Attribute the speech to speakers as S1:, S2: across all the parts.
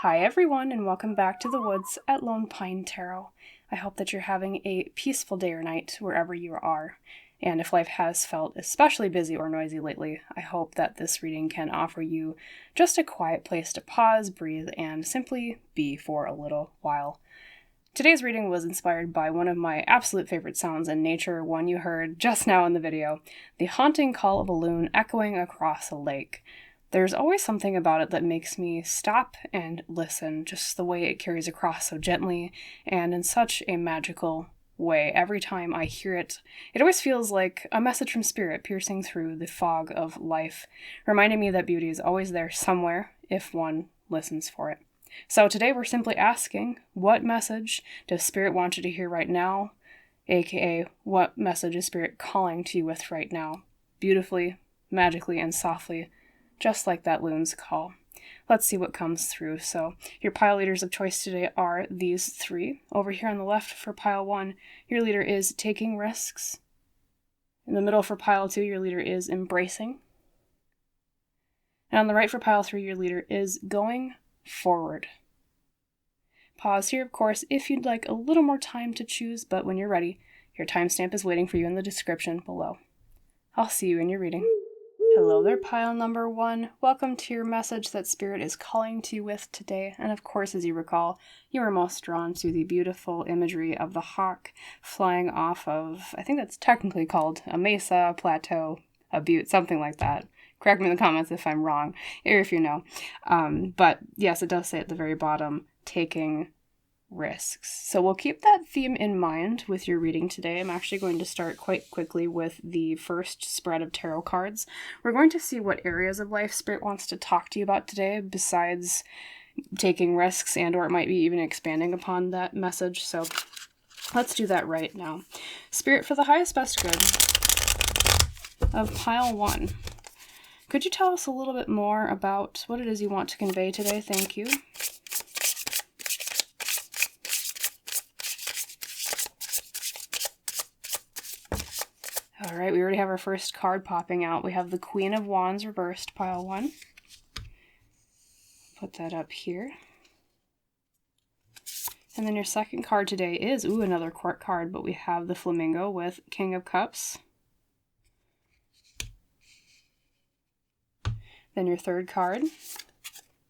S1: Hi everyone, and welcome back to the woods at Lone Pine Tarot. I hope that you're having a peaceful day or night wherever you are. And if life has felt especially busy or noisy lately, I hope that this reading can offer you just a quiet place to pause, breathe, and simply be for a little while. Today's reading was inspired by one of my absolute favorite sounds in nature, one you heard just now in the video, the haunting call of a loon echoing across a lake. There's always something about it that makes me stop and listen, just the way it carries across so gently and in such a magical way. Every time I hear it, it always feels like a message from spirit piercing through the fog of life, reminding me that beauty is always there somewhere if one listens for it. So today we're simply asking, what message does spirit want you to hear right now? AKA, what message is spirit calling to you with right now? Beautifully, magically, and softly, just like that loon's call. Let's see what comes through. So your pile leaders of choice today are these three. Over here on the left for pile 1, your leader is taking risks. In the middle for pile 2, your leader is embracing. And on the right for pile 3, your leader is going forward. Pause here, of course, if you'd like a little more time to choose, but when you're ready, your timestamp is waiting for you in the description below. I'll see you in your reading. Hello there, pile number 1. Welcome to your message that Spirit is calling to you with today. And of course, as you recall, you are most drawn to the beautiful imagery of the hawk flying off of, I think that's technically called a mesa, plateau, a butte, something like that. Correct me in the comments if I'm wrong, or if you know. But yes, it does say at the very bottom, taking risks. So we'll keep that theme in mind with your reading today. I'm actually going to start quite quickly with the first spread of tarot cards. We're going to see what areas of life Spirit wants to talk to you about today besides taking risks, and or it might be even expanding upon that message. So let's do that right now. Spirit, for the highest best good of pile 1, could you tell us a little bit more about what it is you want to convey today? Thank you. All right, we already have our first card popping out. We have the Queen of Wands reversed, pile 1. Put that up here. And then your second card today is, another court card, but we have the Flamingo with King of Cups. Then your third card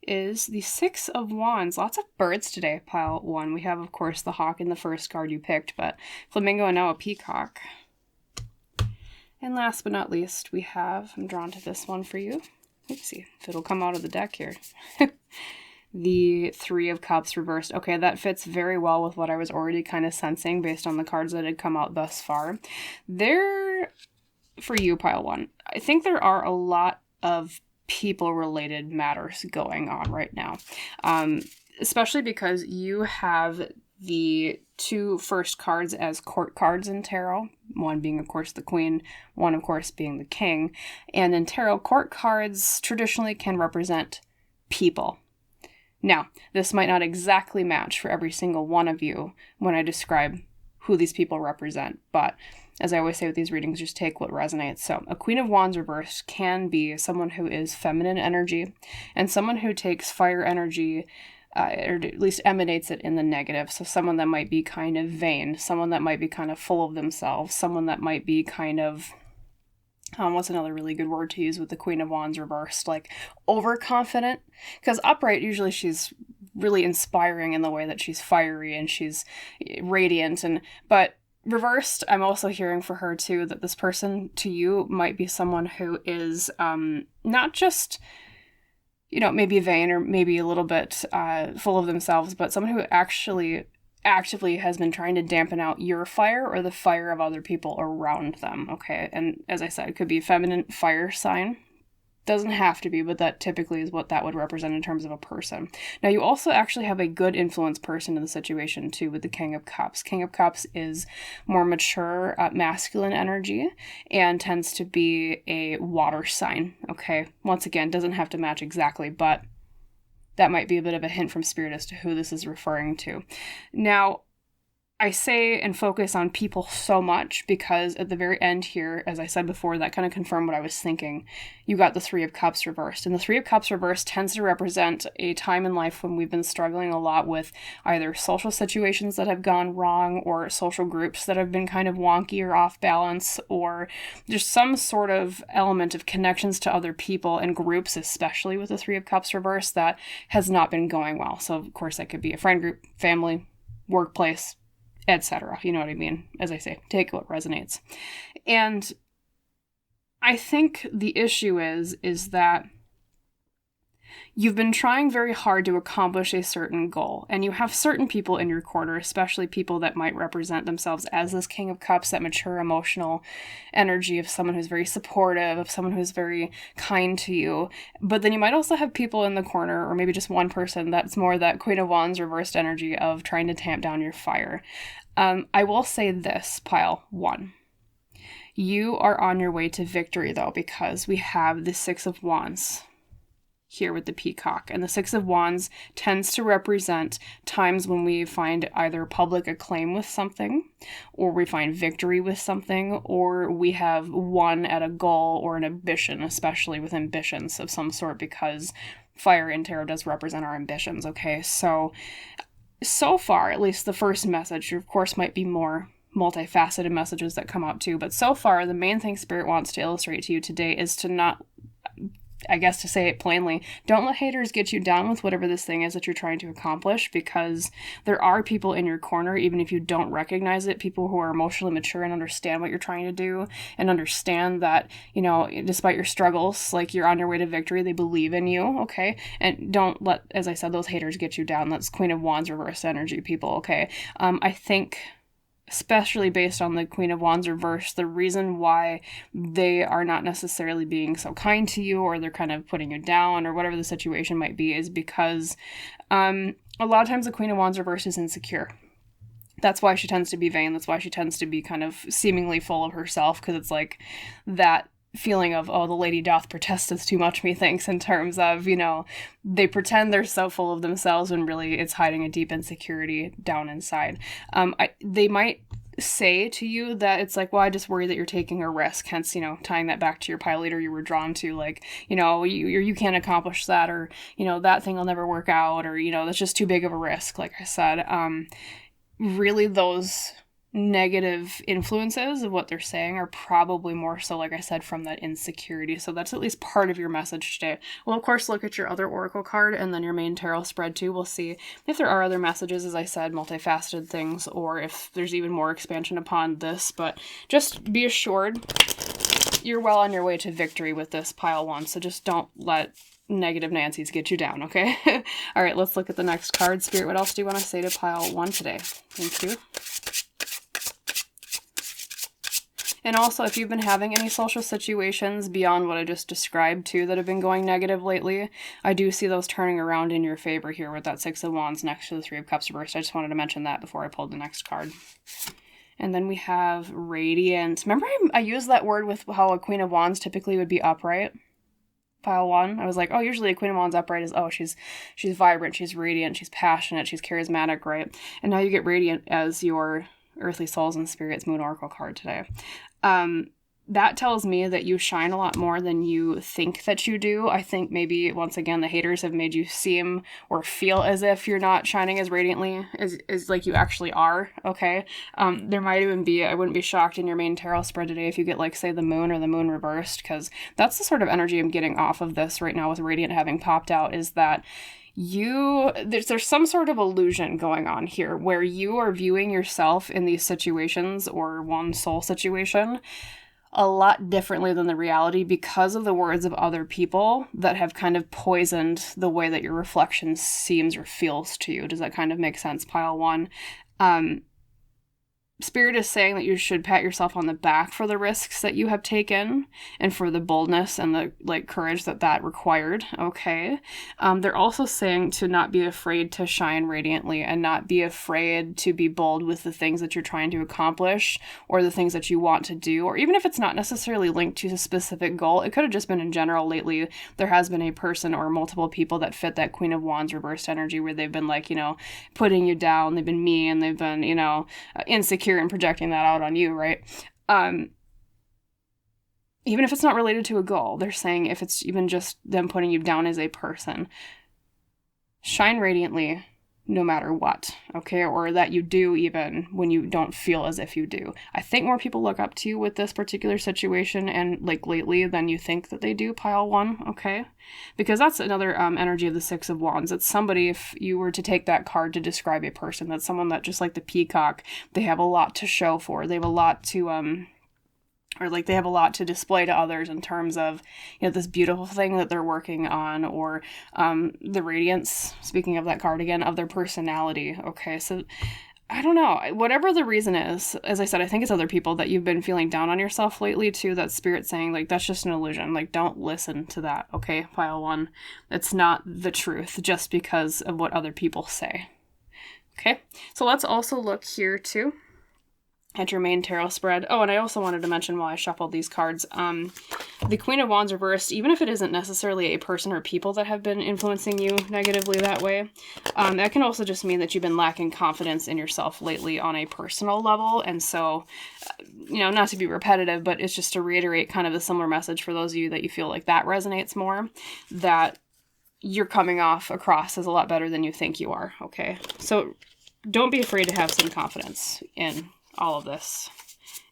S1: is the Six of Wands. Lots of birds today, pile 1. We have, of course, the hawk in the first card you picked, but Flamingo and now a peacock. And last but not least, we have, I'm drawn to this one for you. Let's see if it'll come out of the deck here. The Three of Cups reversed. Okay, that fits very well with what I was already kind of sensing based on the cards that had come out thus far. There, for you, pile 1, I think there are a lot of people-related matters going on right now. Especially because you have the two first cards as court cards in tarot, one being, of course, the Queen, one, of course, being the King. And in tarot, court cards traditionally can represent people. Now, this might not exactly match for every single one of you when I describe who these people represent, but as I always say with these readings, just take what resonates. So a Queen of Wands reversed can be someone who is feminine energy and someone who takes fire energy, or at least emanates it in the negative. So someone that might be kind of vain, someone that might be kind of full of themselves, someone that might be kind of, what's another really good word to use with the Queen of Wands reversed? Like overconfident. Because upright, usually she's really inspiring in the way that she's fiery and she's radiant. But reversed, I'm also hearing for her too that this person to you might be someone who is not just, maybe vain or maybe a little bit full of themselves, but someone who actually actively has been trying to dampen out your fire or the fire of other people around them, okay? And as I said, it could be a feminine fire sign. Doesn't have to be, but that typically is what that would represent in terms of a person. Now, you also actually have a good influence person in the situation, too, with the King of Cups. King of Cups is more mature, masculine energy and tends to be a water sign, okay? Once again, doesn't have to match exactly, but that might be a bit of a hint from Spirit as to who this is referring to. Now, I say and focus on people so much because at the very end here, as I said before, that kind of confirmed what I was thinking. You got the Three of Cups reversed. And the Three of Cups reversed tends to represent a time in life when we've been struggling a lot with either social situations that have gone wrong or social groups that have been kind of wonky or off balance, or just some sort of element of connections to other people and groups, especially with the Three of Cups reversed, that has not been going well. So, of course, that could be a friend group, family, workplace, etc. You know what I mean? As I say, take what resonates. And I think the issue is that you've been trying very hard to accomplish a certain goal, and you have certain people in your corner, especially people that might represent themselves as this King of Cups, that mature emotional energy of someone who's very supportive, of someone who's very kind to you. But then you might also have people in the corner, or maybe just one person that's more that Queen of Wands reversed energy of trying to tamp down your fire. I will say this, pile 1. You are on your way to victory, though, because we have the Six of Wands here with the peacock. And the Six of Wands tends to represent times when we find either public acclaim with something, or we find victory with something, or we have won at a goal or an ambition, especially with ambitions of some sort, because fire in tarot does represent our ambitions, okay? So far, at least the first message, of course, might be more multifaceted messages that come out too, but so far, the main thing Spirit wants to illustrate to you today is to not, I guess to say it plainly, don't let haters get you down with whatever this thing is that you're trying to accomplish, because there are people in your corner, even if you don't recognize it, people who are emotionally mature and understand what you're trying to do, and understand that, you know, despite your struggles, like, you're on your way to victory, they believe in you, okay? And don't let, as I said, those haters get you down. That's Queen of Wands reverse energy, people, okay? I think, especially based on the Queen of Wands reverse, the reason why they are not necessarily being so kind to you, or they're kind of putting you down, or whatever the situation might be, is because a lot of times the Queen of Wands reverse is insecure. That's why she tends to be vain. That's why she tends to be kind of seemingly full of herself, because it's like that feeling of, oh, the lady doth protesteth too much, methinks, in terms of, you know, they pretend they're so full of themselves when really it's hiding a deep insecurity down inside. They might say to you that it's like, well, I just worry that you're taking a risk, hence, you know, tying that back to your pile leader you were drawn to, like, you know, you can't accomplish that, or, you know, that thing will never work out, or, you know, that's just too big of a risk, like I said. Really, those negative influences of what they're saying are probably more so, like I said, from that insecurity. So that's at least part of your message today. We'll, of course, look at your other oracle card and then your main tarot spread too. We'll see if there are other messages, as I said, multifaceted things, or if there's even more expansion upon this. But just be assured you're well on your way to victory with this pile 1. So just don't let negative Nancy's get you down, okay? All right, let's look at the next card. Spirit, what else do you want to say to pile 1 today? Thank you. And also, if you've been having any social situations beyond what I just described too that have been going negative lately, I do see those turning around in your favor here with that Six of Wands next to the Three of Cups reversed. I just wanted to mention that before I pulled the next card. And then we have Radiant. Remember I used that word with how a Queen of Wands typically would be upright? Pile 1. I was like, oh, usually a Queen of Wands upright is, oh, she's vibrant, she's radiant, she's passionate, she's charismatic, right? And now you get Radiant as your Earthly Souls and Spirits Moon Oracle card today. That tells me that you shine a lot more than you think that you do. I think maybe, once again, the haters have made you seem or feel as if you're not shining as radiantly as like you actually are, okay? There might even be, I wouldn't be shocked in your main tarot spread today if you get, like, say, the moon or the moon reversed, because that's the sort of energy I'm getting off of this right now with Radiant having popped out, is that there's some sort of illusion going on here where you are viewing yourself in these situations, or one soul situation, a lot differently than the reality because of the words of other people that have kind of poisoned the way that your reflection seems or feels to you. Does that kind of make sense, pile 1? Spirit is saying that you should pat yourself on the back for the risks that you have taken and for the boldness and the courage that required. Okay. They're also saying to not be afraid to shine radiantly and not be afraid to be bold with the things that you're trying to accomplish or the things that you want to do, or even if it's not necessarily linked to a specific goal. It could have just been in general. Lately, there has been a person or multiple people that fit that Queen of Wands reversed energy where they've been putting you down. They've been mean. They've been, insecure and projecting that out on you, right? Even if it's not related to a goal, they're saying if it's even just them putting you down as a person, shine radiantly no matter what, okay? Or that you do even when you don't feel as if you do. I think more people look up to you with this particular situation and lately than you think that they do, pile 1, okay? Because that's another energy of the Six of Wands. It's somebody, if you were to take that card to describe a person, that's someone that, just like the peacock, they have a lot to show for. They have a lot to they have a lot to display to others in terms of, this beautiful thing that they're working on, or the radiance, speaking of that card again, of their personality. Okay, so I don't know. Whatever the reason is, as I said, I think it's other people that you've been feeling down on yourself lately too, that Spirit saying, that's just an illusion. Don't listen to that, okay, pile 1. It's not the truth just because of what other people say. Okay, so let's also look here too at your main tarot spread. Oh, and I also wanted to mention while I shuffled these cards, the Queen of Wands reversed, even if it isn't necessarily a person or people that have been influencing you negatively that way, that can also just mean that you've been lacking confidence in yourself lately on a personal level. And so, not to be repetitive, but it's just to reiterate kind of a similar message for those of you that you feel like that resonates more, that you're coming across as a lot better than you think you are, okay? So don't be afraid to have some confidence in all of this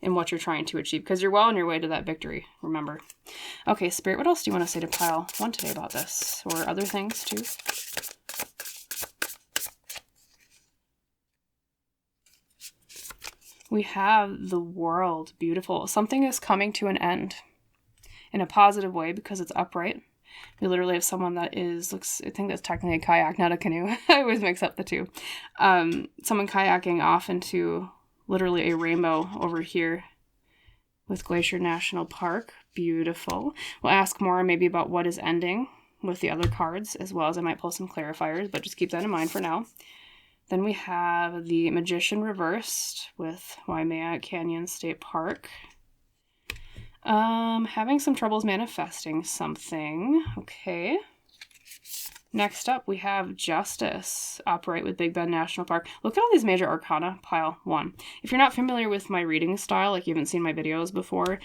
S1: and what you're trying to achieve, because you're well on your way to that victory, remember. Okay, Spirit, what else do you want to say to pile 1 today about this, or other things too? We have the World. Beautiful. Something is coming to an end in a positive way because it's upright. We literally have someone that I think that's technically a kayak, not a canoe. I always mix up the two. Someone kayaking off into literally a rainbow over here with Glacier National Park. Beautiful. We'll ask more maybe about what is ending with the other cards, as well as I might pull some clarifiers, but just keep that in mind for now. Then we have the Magician reversed with Waimea Canyon State Park. Having some troubles manifesting something. Okay. Next up, we have Justice, upright with Big Bend National Park. Look at all these major arcana, pile 1. If you're not familiar with my reading style, like you haven't seen my videos before,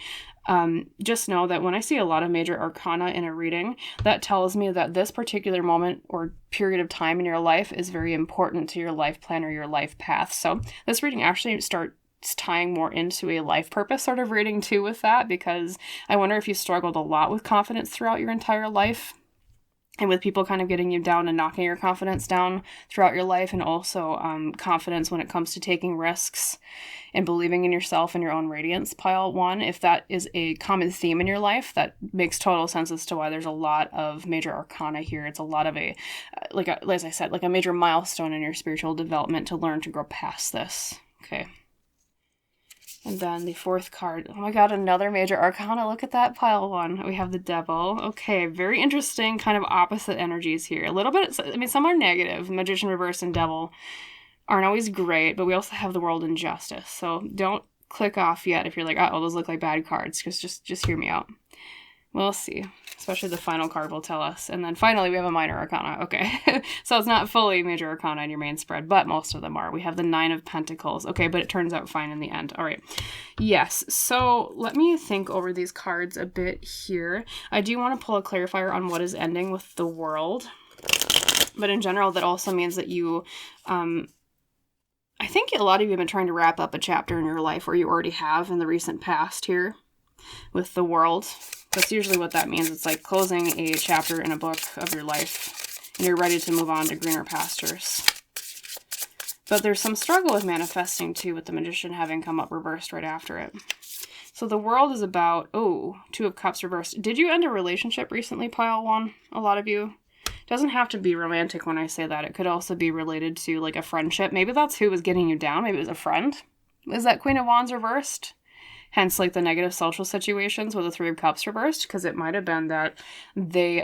S1: just know that when I see a lot of major arcana in a reading, that tells me that this particular moment or period of time in your life is very important to your life plan or your life path. So this reading actually starts tying more into a life purpose sort of reading too with that, because I wonder if you struggled a lot with confidence throughout your entire life, and with people kind of getting you down and knocking your confidence down throughout your life, and also confidence when it comes to taking risks and believing in yourself and your own radiance, pile 1. If that is a common theme in your life, that makes total sense as to why there's a lot of major arcana here. It's a lot of as I said, like a major milestone in your spiritual development to learn to grow past this. Okay. And then the 4th card. Oh my god, another major arcana. Look at that, pile 1. We have the Devil. Okay, very interesting kind of opposite energies here. A little bit, some are negative. Magician reverse and Devil aren't always great, but we also have the World and Justice. So don't click off yet if you're like, oh, those look like bad cards. Just hear me out. We'll see. Especially the final card will tell us. And then finally, we have a minor arcana. Okay. So it's not fully major arcana in your main spread, but most of them are. We have the 9 of Pentacles. Okay, but it turns out fine in the end. All right. Yes. So let me think over these cards a bit here. I do want to pull a clarifier on what is ending with the World. But in general, that also means that you... I think a lot of you have been trying to wrap up a chapter in your life, or you already have in the recent past here with the World. That's usually what that means. It's like closing a chapter in a book of your life, and you're ready to move on to greener pastures. But there's some struggle with manifesting too, with the Magician having come up reversed right after it. So the World is about, 2 of Cups reversed. Did you end a relationship recently, pile 1? A lot of you. It doesn't have to be romantic when I say that. It could also be related to like a friendship. Maybe that's who was getting you down. Maybe it was a friend. Is that Queen of Wands reversed? Hence, like, the negative social situations with the Three of Cups reversed, because it might have been that they,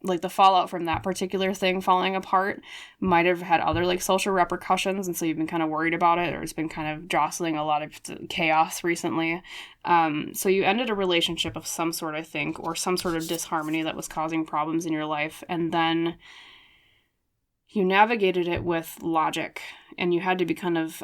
S1: like, the fallout from that particular thing falling apart might have had other, like, social repercussions, and so you've been kind of worried about it, or it's been kind of jostling a lot of chaos recently. So you ended a relationship of some sort, I think, or some sort of disharmony that was causing problems in your life, and then you navigated it with logic, and you had to be kind of,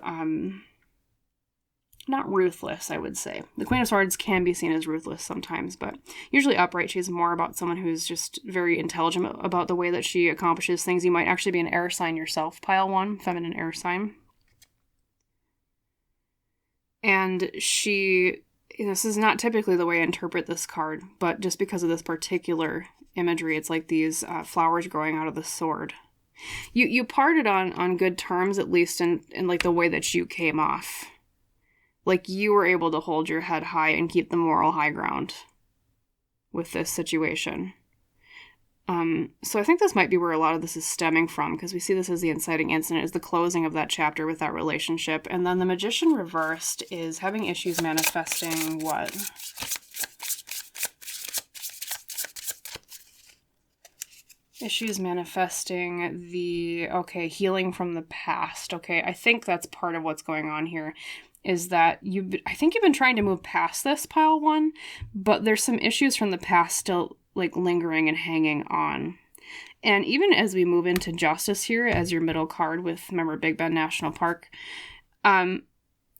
S1: not ruthless, I would say. The Queen of Swords can be seen as ruthless sometimes, but usually upright, she's more about someone who's just very intelligent about the way that she accomplishes things. You might actually be an air sign yourself, pile 1, feminine air sign. And this is not typically the way I interpret this card, but just because of this particular imagery, it's like these flowers growing out of the sword. You parted on good terms, at least in like the way that you came off. Like, you were able to hold your head high and keep the moral high ground with this situation. So I think this might be where a lot of this is stemming from, because we see this as the inciting incident, is the closing of that chapter with that relationship. And then the Magician reversed is having issues manifesting what? Issues manifesting healing from the past. Okay, I think that's part of what's going on here. Is that I think you've been trying to move past this, pile 1, but there's some issues from the past still, like, lingering and hanging on. And even as we move into Justice here as your middle card with, remember, Big Bend National Park,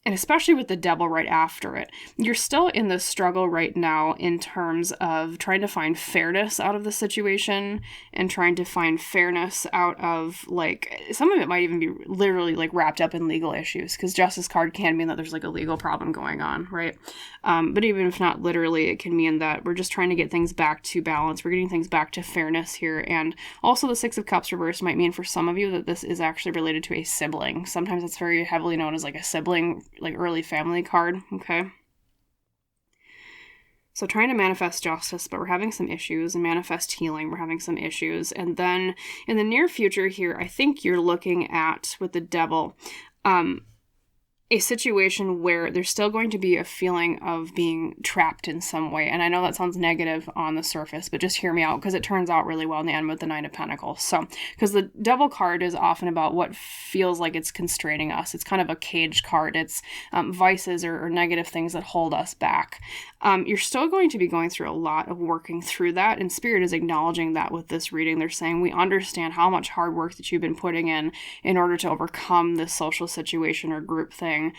S1: and especially with the Devil right after it, you're still in the struggle right now in terms of trying to find fairness out of the situation and trying to find fairness out of, like, some of it might even be literally, like, wrapped up in legal issues, because Justice card can mean that there's, like, a legal problem going on, right? But even if not literally, it can mean that we're just trying to get things back to balance. We're getting things back to fairness here. And also the Six of Cups reversed might mean for some of you that this is actually related to a sibling. Sometimes it's very heavily known as, like, a sibling, like, early family card, okay? So trying to manifest justice, but we're having some issues, and manifest healing, we're having some issues. And then in the near future here, I think you're looking at, with the Devil, a situation where there's still going to be a feeling of being trapped in some way. And I know that sounds negative on the surface, but just hear me out, because it turns out really well in the end with the Nine of Pentacles. So, because the Devil card is often about what feels like it's constraining us. It's kind of a cage card. It's vices or negative things that hold us back. You're still going to be going through a lot of working through that, and Spirit is acknowledging that with this reading. They're saying, we understand how much hard work that you've been putting in order to overcome this social situation or group thing,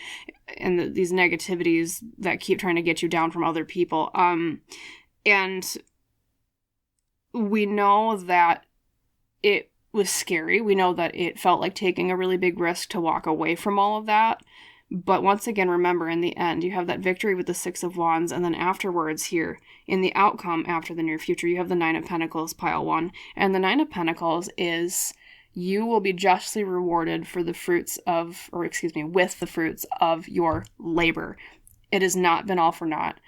S1: and these negativities that keep trying to get you down from other people. And we know that it was scary. We know that it felt like taking a really big risk to walk away from all of that. But once again, remember, in the end, you have that victory with the Six of Wands, and then afterwards here, in the outcome after the near future, you have the Nine of Pentacles, pile 1. And the Nine of Pentacles is, you will be justly rewarded for the fruits of, with the fruits of your labor. It has not been all for naught.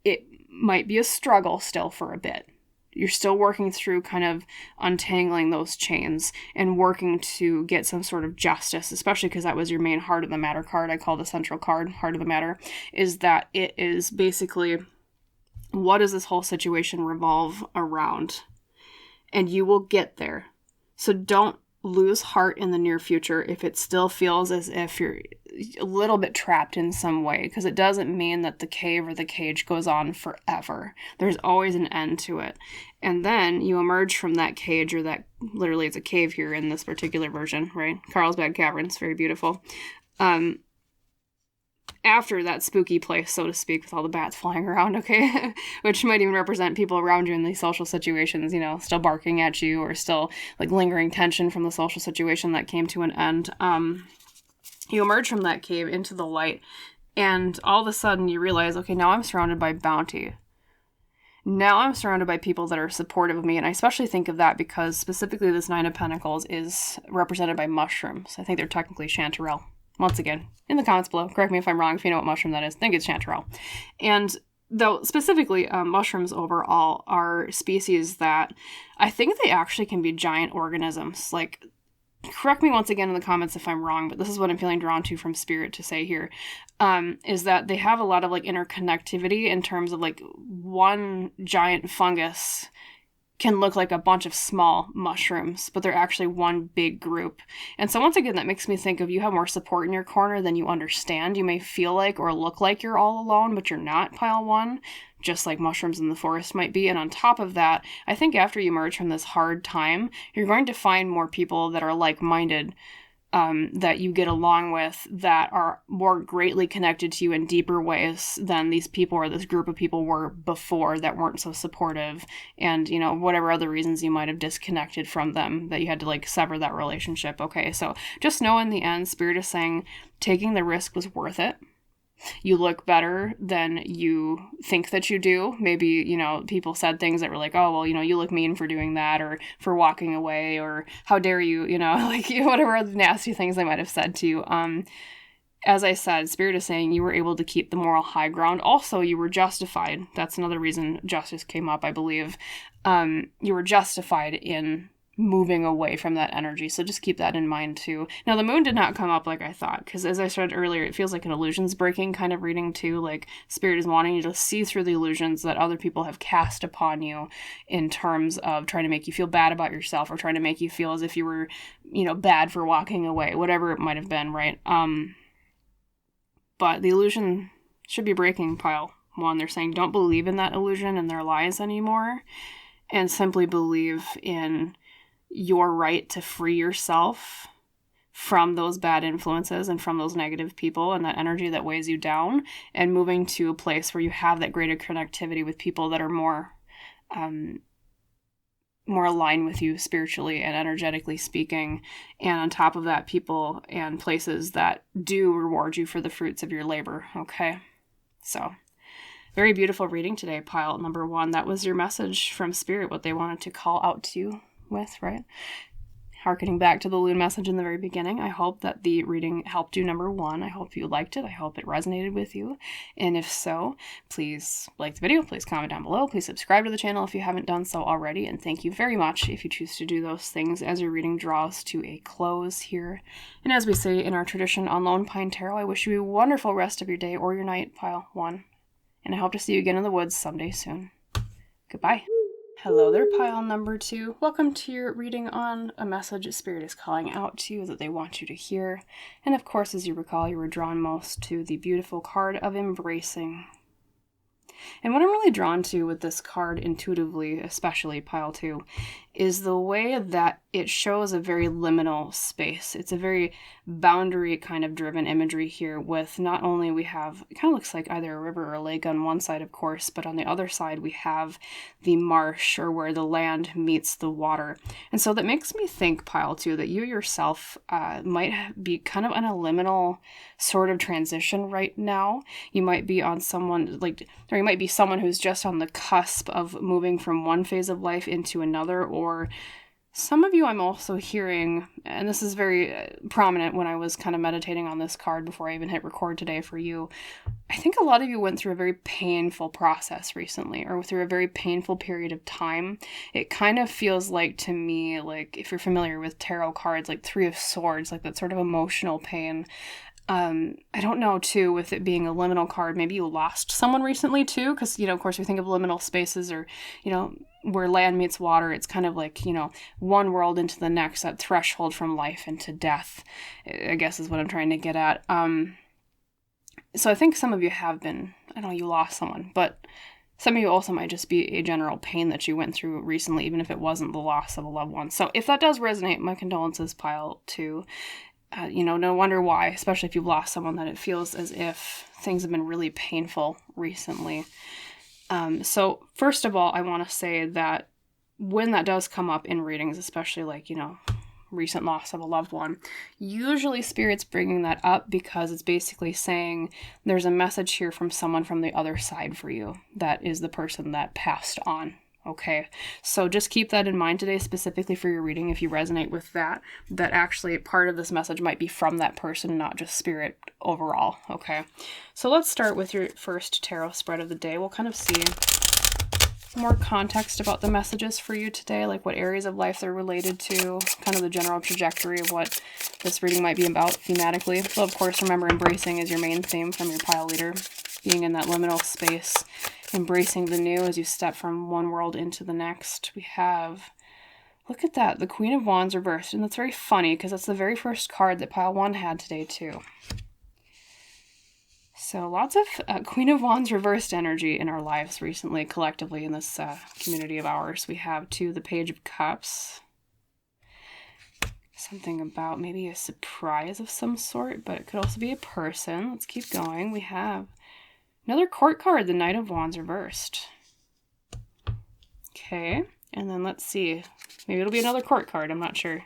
S1: It might be a struggle still for a bit. You're still working through kind of untangling those chains and working to get some sort of justice, especially because that was your main heart of the matter card. I call the central card heart of the matter, is that it is basically, what does this whole situation revolve around? And you will get there. So don't lose heart in the near future if it still feels as if you're a little bit trapped in some way, because it doesn't mean that the cave or the cage goes on forever. There's always an end to it. And then you emerge from that cage, or that, literally it's a cave here in this particular version, right? Carlsbad Caverns, very beautiful. After that spooky place, so to speak, with all the bats flying around, okay? Which might even represent people around you in these social situations, still barking at you, or still, like, lingering tension from the social situation that came to an end. You emerge from that cave into the light, and all of a sudden you realize, okay, now I'm surrounded by bounty. Now I'm surrounded by people that are supportive of me, and I especially think of that because specifically this Nine of Pentacles is represented by mushrooms. I think they're technically chanterelle. Once again, in the comments below, correct me if I'm wrong, if you know what mushroom that is. I think it's chanterelle. And though specifically mushrooms overall are species that I think they actually can be giant organisms. Like, correct me once again in the comments if I'm wrong, but this is what I'm feeling drawn to from Spirit to say here, is that they have a lot of like interconnectivity in terms of like one giant fungus can look like a bunch of small mushrooms, but they're actually one big group. And so once again, that makes me think of you have more support in your corner than you understand. You may feel like or look like you're all alone, but you're not, pile one, just like mushrooms in the forest might be. And on top of that, I think after you emerge from this hard time, you're going to find more people that are like-minded, that you get along with, that are more greatly connected to you in deeper ways than these people or this group of people were before that weren't so supportive, and, you know, whatever other reasons you might have disconnected from them, that you had to like sever that relationship. Okay, so just know in the end, Spirit is saying taking the risk was worth it. You look better than you think that you do. Maybe, you know, people said things that were like, oh, well, you know, you look mean for doing that, or for walking away, or how dare you, you know, like whatever other nasty things they might have said to you. As I said, Spirit is saying you were able to keep the moral high ground. Also, you were justified. That's another reason justice came up, I believe. You were justified in moving away from that energy. So just keep that in mind too. Now, the moon did not come up like I thought, because as I said earlier, it feels like an illusions breaking kind of reading too. Like Spirit is wanting you to see through the illusions that other people have cast upon you in terms of trying to make you feel bad about yourself, or trying to make you feel as if you were, you know, bad for walking away, whatever it might have been, right? But the illusion should be breaking, pile one. They're saying don't believe in that illusion and their lies anymore, and simply believe in your right to free yourself from those bad influences and from those negative people and that energy that weighs you down, and moving to a place where you have that greater connectivity with people that are more aligned with you spiritually and energetically speaking. And on top of that, people and places that do reward you for the fruits of your labor. Okay, so very beautiful reading today, pile number one. That was your message from Spirit, what they wanted to call out to you with, right? Harkening back to the loon message in the very beginning, I hope that the reading helped you, number one. I hope you liked it. I hope it resonated with you. And if so, please like the video, please comment down below, please subscribe to the channel if you haven't done so already, and thank you very much if you choose to do those things as your reading draws to a close here. And as we say in our tradition on Lone Pine Tarot, I wish you a wonderful rest of your day or your night, pile one. And I hope to see you again in the woods someday soon. Goodbye. Hello there, pile number two. Welcome to your reading on a message Spirit is calling out to you that they want you to hear. And of course, as you recall, you were drawn most to the beautiful card of Embracing. And what I'm really drawn to with this card intuitively, especially pile two, is the way that it shows a very liminal space. It's a very boundary kind of driven imagery here, with not only we have, it kind of looks like either a river or a lake on one side, of course, but on the other side we have the marsh, or where the land meets the water. And so that makes me think, pile two, that you yourself might be kind of on a liminal sort of transition right now. You might be on someone or you might be someone who's just on the cusp of moving from one phase of life into another, or some of you I'm also hearing, and this is very prominent when I was kind of meditating on this card before I even hit record today for you. I think a lot of you went through a very painful process recently, or through a very painful period of time. It kind of feels like to me, like if you're familiar with tarot cards, like Three of Swords, like that sort of emotional pain. I don't know, too, with it being a liminal card, maybe you lost someone recently, too, because, you know, of course, we think of liminal spaces, or, you know, where land meets water. It's kind of like, you know, one world into the next, that threshold from life into death, I guess is what I'm trying to get at. So I think some of you have been, I don't know, you lost someone, but some of you also might just be a general pain that you went through recently, even if it wasn't the loss of a loved one. So if that does resonate, my condolences, pile two. You know, no wonder why, especially if you've lost someone, that it feels as if things have been really painful recently. So first of all, I want to say that when that does come up in readings, especially like, you know, recent loss of a loved one, usually Spirit's bringing that up because it's basically saying there's a message here from someone from the other side for you. That is the person that passed on. Okay, so just keep that in mind today, specifically for your reading, if you resonate with that, that actually part of this message might be from that person, not just Spirit overall. Okay, so let's start with your first tarot spread of the day. We'll kind of see more context about the messages for you today, like what areas of life they're related to, kind of the general trajectory of what this reading might be about thematically. So of course, remember, embracing is your main theme from your pile leader, being in that liminal space, embracing the new as you step from one world into the next. We have, look at that, the Queen of Wands reversed, and that's very funny because that's the very first card that pile 1 had today too. So lots of Queen of Wands reversed energy in our lives recently, collectively in this community of ours. We have too the Page of Cups. Something about maybe a surprise of some sort, but it could also be a person. Let's keep going. We have another court card, the Knight of Wands reversed. Okay, and then let's see. Maybe it'll be another court card, I'm not sure.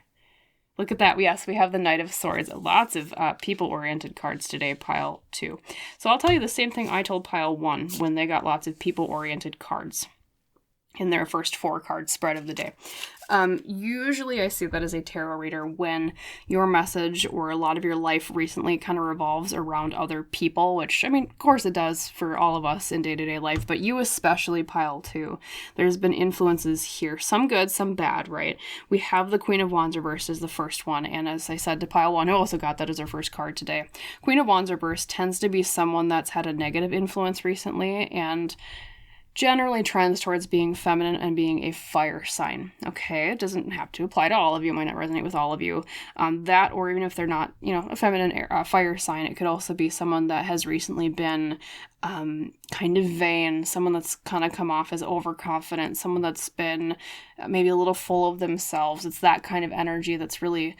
S1: Look at that. Yes, we have the Knight of Swords. Lots of people-oriented cards today, pile 2. So I'll tell you the same thing I told pile 1 when they got lots of people-oriented cards in their first 4 card spread of the day. Usually I see that as a tarot reader when your message or a lot of your life recently kind of revolves around other people, which, I mean, of course it does for all of us in day-to-day life, but you especially, pile 2. There's been influences here, some good, some bad, right? We have the Queen of Wands reversed as the first one, and as I said to pile 1, who also got that as our first card today. Queen of Wands reversed tends to be someone that's had a negative influence recently, and generally trends towards being feminine and being a fire sign. Okay, it doesn't have to apply to all of you. It might not resonate with all of you. That, or even if they're not, a feminine fire sign, it could also be someone that has recently been kind of vain, someone that's kind of come off as overconfident, someone that's been maybe a little full of themselves. It's that kind of energy that's really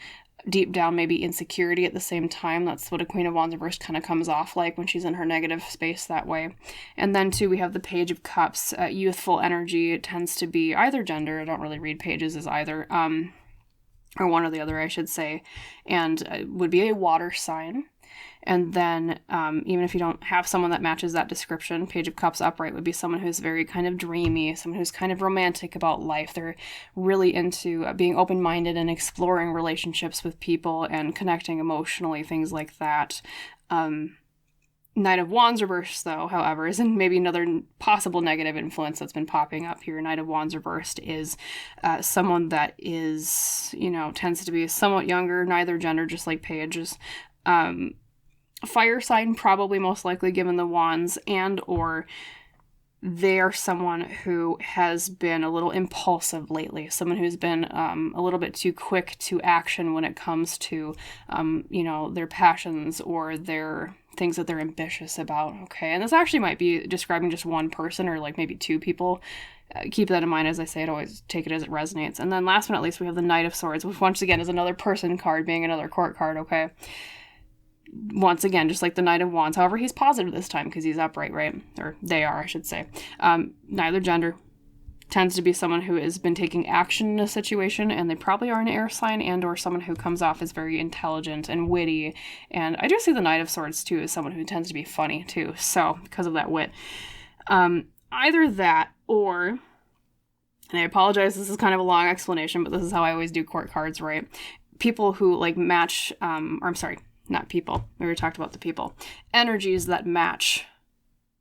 S1: deep down, maybe insecurity at the same time. That's what a Queen of Wands reversed kind of comes off like when she's in her negative space that way. And then too, we have the Page of Cups. Youthful energy. It tends to be either gender. I don't really read pages as either, or one or the other, I should say, and would be a water sign. And then even if you don't have someone that matches that description, Page of Cups upright would be someone who's very kind of dreamy, someone who's kind of romantic about life. They're really into being open-minded and exploring relationships with people and connecting emotionally, things like that. Knight of Wands reversed, though, however, is maybe another possible negative influence that's been popping up here. Knight of Wands reversed is someone that is, tends to be somewhat younger, neither gender, just like Pages. Fire sign, probably most likely given the wands, and or they are someone who has been a little impulsive lately, someone who's been a little bit too quick to action when it comes to their passions or their things that they're ambitious about. Okay, and this actually might be describing just one person or like maybe 2 people. Keep that in mind. As I say, it always take it as it resonates. And then last but not least, we have the Knight of Swords, which once again is another person card, being another court card. Okay, once again, just like the Knight of Wands. However, he's positive this time because he's upright, right? Or they are, I should say. Neither gender. Tends to be someone who has been taking action in a situation, and they probably are an air sign, and or someone who comes off as very intelligent and witty. And I do see the Knight of Swords, too, as someone who tends to be funny, too. So, because of that wit. Either that, or... And I apologize, this is kind of a long explanation, but this is how I always do court cards, right? People who, match... not people. We already talked about the people. Energies that match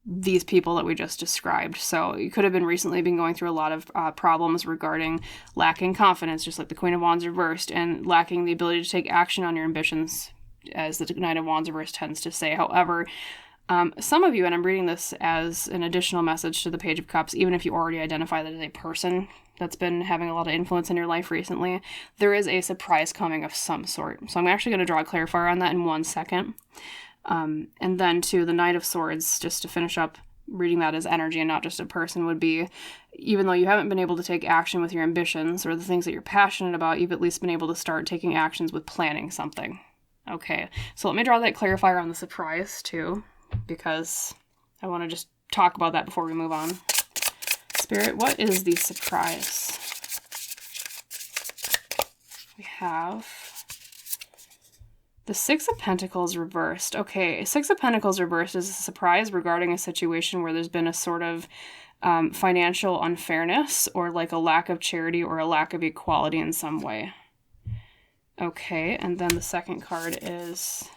S1: these people that we just described. So you could have recently been going through a lot of problems regarding lacking confidence, just like the Queen of Wands reversed, and lacking the ability to take action on your ambitions, as the Knight of Wands reversed tends to say. However, some of you, and I'm reading this as an additional message to the Page of Cups, even if you already identify that as a person that's been having a lot of influence in your life recently, there is a surprise coming of some sort. So I'm actually going to draw a clarifier on that in 1 second. And then to the Knight of Swords, just to finish up reading that as energy and not just a person, would be, even though you haven't been able to take action with your ambitions or the things that you're passionate about, you've at least been able to start taking actions with planning something. Okay, so let me draw that clarifier on the surprise too, because I want to just talk about that before we move on. Spirit, what is the surprise? We have the Six of Pentacles reversed. Okay, Six of Pentacles reversed is a surprise regarding a situation where there's been a sort of financial unfairness or like a lack of charity or a lack of equality in some way. Okay, and then the second card is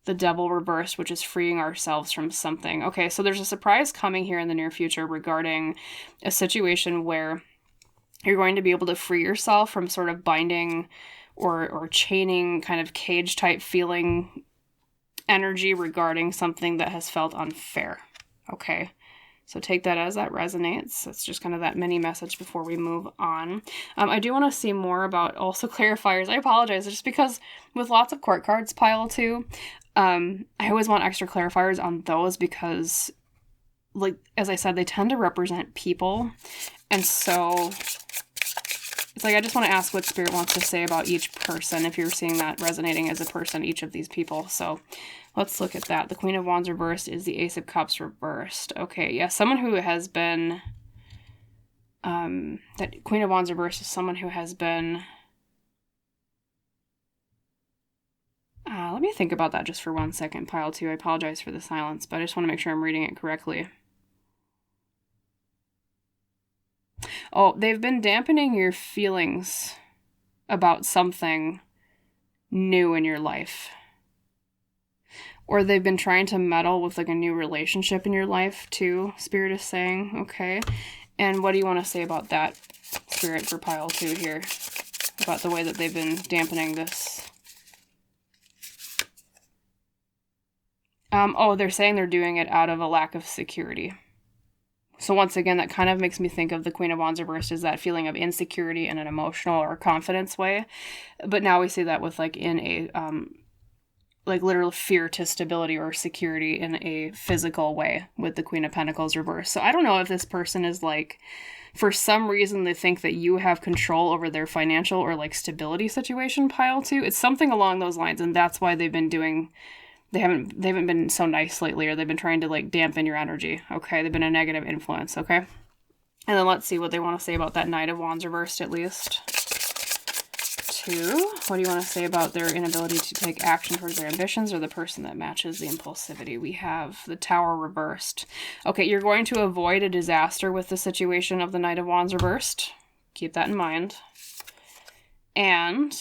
S1: the Devil reversed, which is freeing ourselves from something. Okay, so there's a surprise coming here in the near future regarding a situation where you're going to be able to free yourself from sort of binding or chaining kind of cage type feeling energy regarding something that has felt unfair. Okay, so take that as that resonates. That's just kind of that mini message before we move on. I do want to see more about also clarifiers. I apologize, just because with lots of court cards pile 2, I always want extra clarifiers on those because, like, as I said, they tend to represent people. And so it's like, I just want to ask what Spirit wants to say about each person, if you're seeing that resonating as a person, each of these people. So let's look at that. The Queen of Wands reversed is the Ace of Cups reversed. Okay, yeah, someone who has been, that Queen of Wands reversed is someone who has been, let me think about that just for 1 second, pile 2. I apologize for the silence, but I just want to make sure I'm reading it correctly. Oh, they've been dampening your feelings about something new in your life. Or they've been trying to meddle with like a new relationship in your life too, Spirit is saying. Okay. And what do you want to say about that, Spirit, for pile 2 here? About the way that they've been dampening this. Oh, they're saying they're doing it out of a lack of security. So once again, that kind of makes me think of the Queen of Wands reversed as that feeling of insecurity in an emotional or confidence way. But now we see that with like in a, like literal fear to stability or security in a physical way with the Queen of Pentacles reversed. So I don't know if this person is like, for some reason they think that you have control over their financial or like stability situation, pile 2. It's something along those lines, and that's why they've been doing... They haven't been so nice lately, or they've been trying to like dampen your energy. Okay, they've been a negative influence. Okay, and then let's see what they want to say about that Knight of Wands reversed at least. 2. What do you want to say about their inability to take action towards their ambitions, or the person that matches the impulsivity? We have the Tower reversed. Okay, you're going to avoid a disaster with the situation of the Knight of Wands reversed. Keep that in mind. And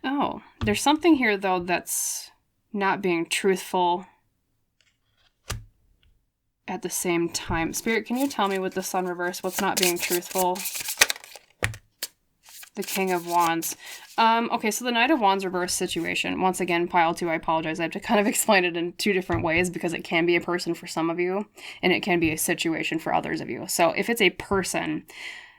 S1: oh, there's something here though that's not being truthful at the same time. Spirit, can you tell me with the Sun reverse what's not being truthful? The King of Wands. Okay, so the Knight of Wands reverse situation. Once again, pile 2, I apologize. I have to kind of explain it in 2 different ways because it can be a person for some of you and it can be a situation for others of you. So if it's a person,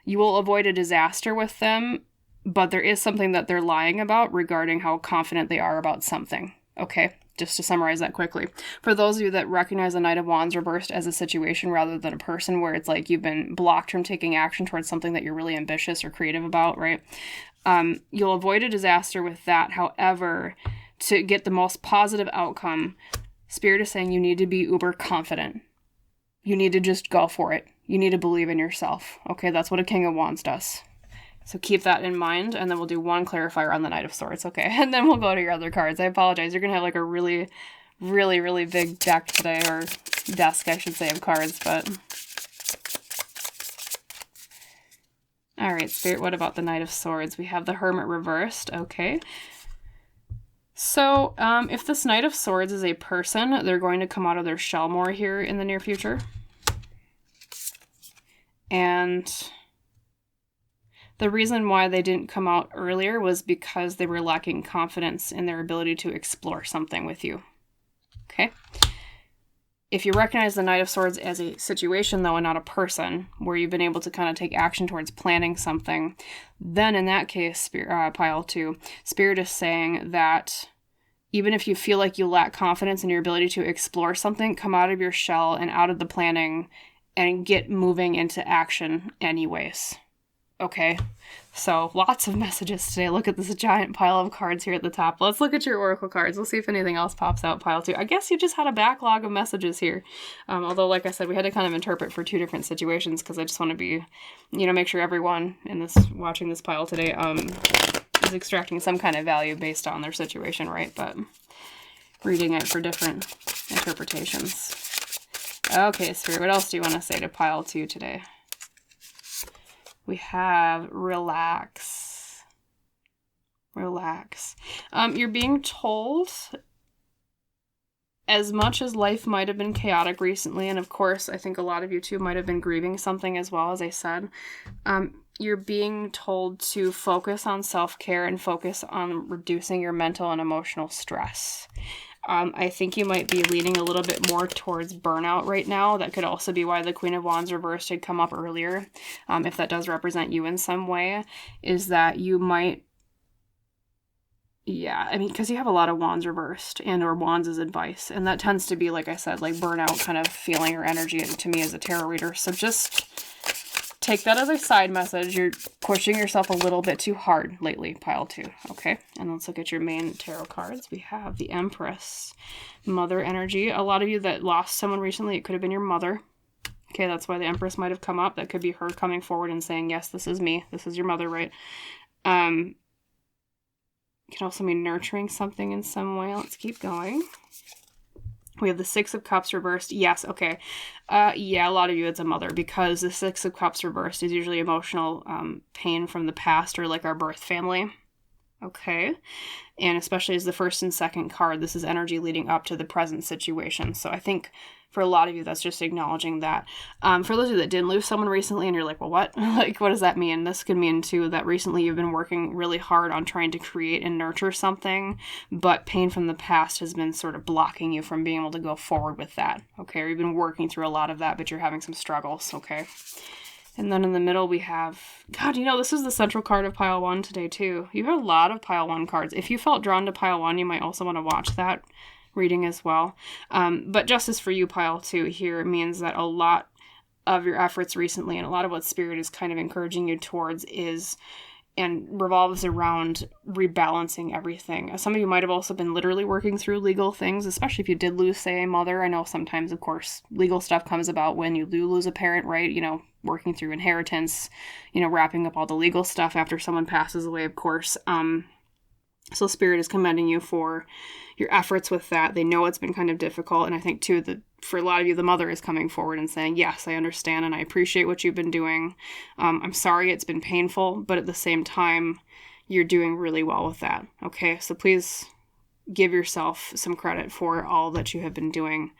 S1: you will avoid a disaster with them, but there is something that they're lying about regarding how confident they are about something. Okay, just to summarize that quickly. For those of you that recognize the Knight of Wands reversed as a situation rather than a person, where it's like you've been blocked from taking action towards something that you're really ambitious or creative about, right? You'll avoid a disaster with that. However, to get the most positive outcome, Spirit is saying you need to be uber confident. You need to just go for it. You need to believe in yourself. Okay, that's what a King of Wands does. So keep that in mind, and then we'll do 1 clarifier on the Knight of Swords, okay? And then we'll go to your other cards. I apologize. You're going to have like a really, really, really big deck today, or desk, I should say, of cards, but... All right, Spirit, what about the Knight of Swords? We have the Hermit reversed, okay. So if this Knight of Swords is a person, they're going to come out of their shell more here in the near future. And... the reason why they didn't come out earlier was because they were lacking confidence in their ability to explore something with you. Okay? If you recognize the Knight of Swords as a situation, though, and not a person, where you've been able to kind of take action towards planning something, then in that case, pile 2, Spirit is saying that even if you feel like you lack confidence in your ability to explore something, come out of your shell and out of the planning and get moving into action anyways. Okay, so lots of messages today. Look at this giant pile of cards here at the top. Let's look at your oracle cards. We'll see if anything else pops out, pile 2. I guess you just had a backlog of messages here. Although, like I said, we had to kind of interpret for 2 different situations because I just want to be, make sure everyone in this watching this pile today is extracting some kind of value based on their situation, right? But reading it for different interpretations. Okay, Spirit, what else do you want to say to pile 2 today? We have relax. Relax. You're being told as much as life might have been chaotic recently, and of course, I think a lot of you too might have been grieving something as well, as I said, you're being told to focus on self-care and focus on reducing your mental and emotional stress. I think you might be leaning a little bit more towards burnout right now. That could also be why the Queen of Wands reversed had come up earlier. If that does represent you in some way, is that you might, yeah, I mean, because you have a lot of Wands reversed and or Wands as advice. And that tends to be, like I said, like burnout kind of feeling or energy to me as a tarot reader. So just take that as a side message. You're pushing yourself a little bit too hard lately, pile 2, okay? And let's look at your main tarot cards. We have the Empress, Mother energy. A lot of you that lost someone recently, it could have been your mother. Okay, that's why the Empress might have come up. That could be her coming forward and saying, yes, this is me. This is your mother, right? It can also be nurturing something in some way. Let's keep going. We have the Six of Cups reversed. Yes, okay. Yeah, a lot of you, it's a mother, because the Six of Cups reversed is usually emotional pain from the past or like our birth family. Okay. And especially as the first and second card, this is energy leading up to the present situation. So I think for a lot of you, that's just acknowledging that. For those of you that didn't lose someone recently and you're like, well, what? Like, what does that mean? This could mean, too, that recently you've been working really hard on trying to create and nurture something, but pain from the past has been sort of blocking you from being able to go forward with that, okay? Or you've been working through a lot of that, but you're having some struggles, okay? And then in the middle we have, God, you know, this is the central card of pile 1 today, too. You have a lot of pile 1 cards. If you felt drawn to pile 1, you might also want to watch that reading as well. But justice for you, pile 2 here means that a lot of your efforts recently and a lot of what Spirit is kind of encouraging you towards is and revolves around rebalancing everything. Some of you might have also been literally working through legal things, especially if you did lose, say, a mother. I know sometimes, of course, legal stuff comes about when you do lose a parent, right? You know, working through inheritance, you know, wrapping up all the legal stuff after someone passes away, of course. So Spirit is commending you for your efforts with that. They know it's been kind of difficult. And I think, too, that for a lot of you, the mother is coming forward and saying, yes, I understand and I appreciate what you've been doing. I'm sorry it's been painful, but at the same time, you're doing really well with that. Okay, so please give yourself some credit for all that you have been doing.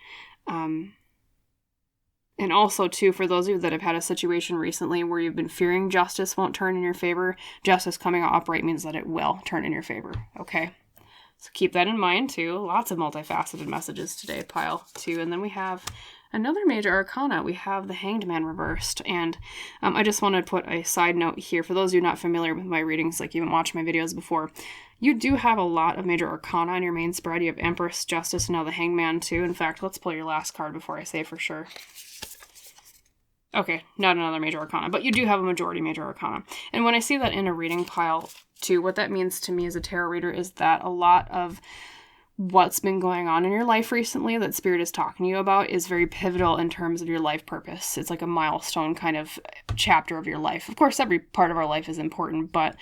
S1: And also, too, for those of you that have had a situation recently where you've been fearing justice won't turn in your favor, justice coming out upright means that it will turn in your favor, okay? So keep that in mind, too. Lots of multifaceted messages today, pile 2. And then we have another major arcana. We have the Hanged Man reversed. And I just want to put a side note here. For those of you not familiar with my readings, like you haven't watched my videos before, you do have a lot of major arcana in your main spread. You have Empress, Justice, and now the Hanged Man, too. In fact, let's pull your last card before I say for sure. Okay, not another major arcana, but you do have a majority major arcana. And when I see that in a reading pile 2, what that means to me as a tarot reader is that a lot of what's been going on in your life recently that Spirit is talking to you about is very pivotal in terms of your life purpose. It's like a milestone kind of chapter of your life. Of course, every part of our life is important, but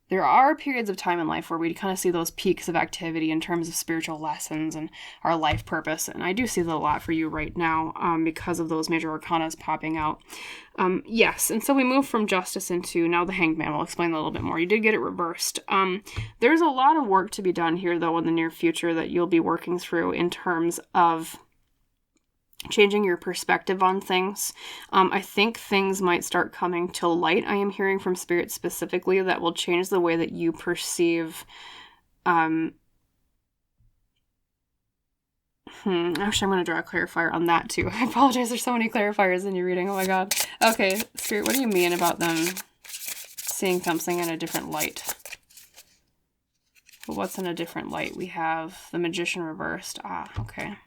S1: there are periods of time in life where we kind of see those peaks of activity in terms of spiritual lessons and our life purpose. And I do see that a lot for you right now because of those major arcanas popping out. Yes, and so we move from Justice into now the Hanged Man. We'll explain that a little bit more. You did get it reversed. There's a lot of work to be done here, though, in the near future that you'll be working through in terms of changing your perspective on things. I think things might start coming to light. I am hearing from Spirit specifically that will change the way that you perceive. Actually, I'm going to draw a clarifier on that too. I apologize. There's so many clarifiers in your reading. Oh my God. Okay, Spirit, what do you mean about them seeing something in a different light? Well, what's in a different light? We have the Magician reversed. Okay.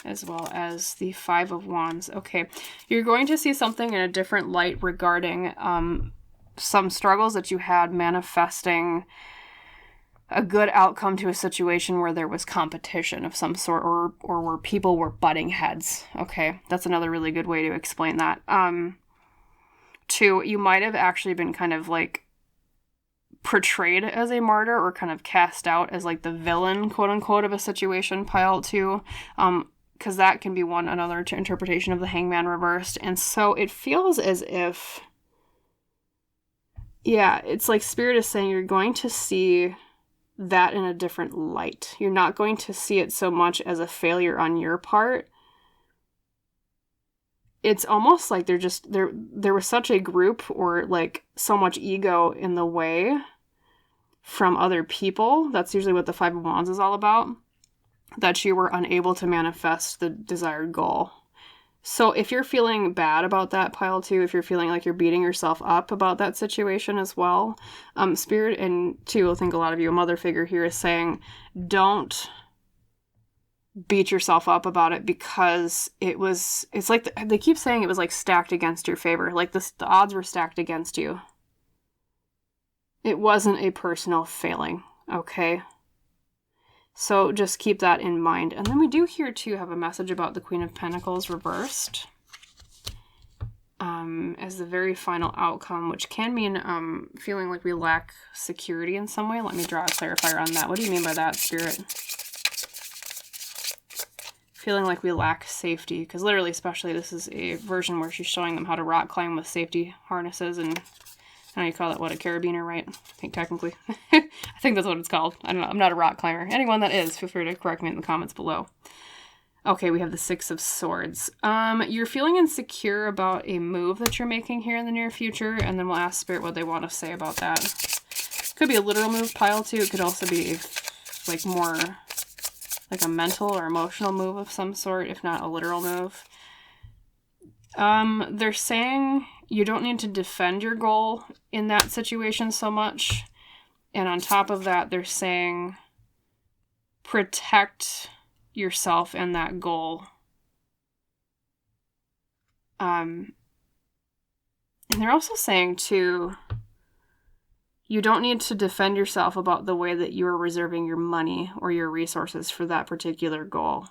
S1: As well as the Five of Wands. Okay, you're going to see something in a different light regarding some struggles that you had manifesting a good outcome to a situation where there was competition of some sort or where people were butting heads. Okay, that's another really good way to explain that. 2, you might have actually been kind of like portrayed as a martyr or kind of cast out as like the villain, quote unquote, of a situation, pile 2. Because that can be another interpretation of the Hangman reversed. And so it feels as if, yeah, it's like Spirit is saying you're going to see that in a different light. You're not going to see it so much as a failure on your part. It's almost like there was such a group or like so much ego in the way from other people. That's usually what the Five of Wands is all about, that you were unable to manifest the desired goal. So if you're feeling bad about that, pile 2, if you're feeling like you're beating yourself up about that situation as well, Spirit, and 2, I think a lot of you, a mother figure here, is saying, don't beat yourself up about it, because it's like they keep saying it was like stacked against your favor. Like the odds were stacked against you. It wasn't a personal failing, okay? So just keep that in mind. And then we do here too have a message about the Queen of Pentacles reversed as the very final outcome, which can mean feeling like we lack security in some way. Let me draw a clarifier on that. What do you mean by that, Spirit? Feeling like we lack safety, because literally, especially, this is a version where she's showing them how to rock climb with safety harnesses, and I know you call that, what, a carabiner, right? I think technically. I think that's what it's called. I don't know. I'm not a rock climber. Anyone that is, feel free to correct me in the comments below. Okay, we have the Six of Swords. You're feeling insecure about a move that you're making here in the near future, and then we'll ask Spirit what they want to say about that. Could be a literal move, pile 2. It could also be like more like a mental or emotional move of some sort, if not a literal move. They're saying you don't need to defend your goal in that situation so much. And on top of that, they're saying protect yourself and that goal. And they're also saying too, you don't need to defend yourself about the way that you are reserving your money or your resources for that particular goal.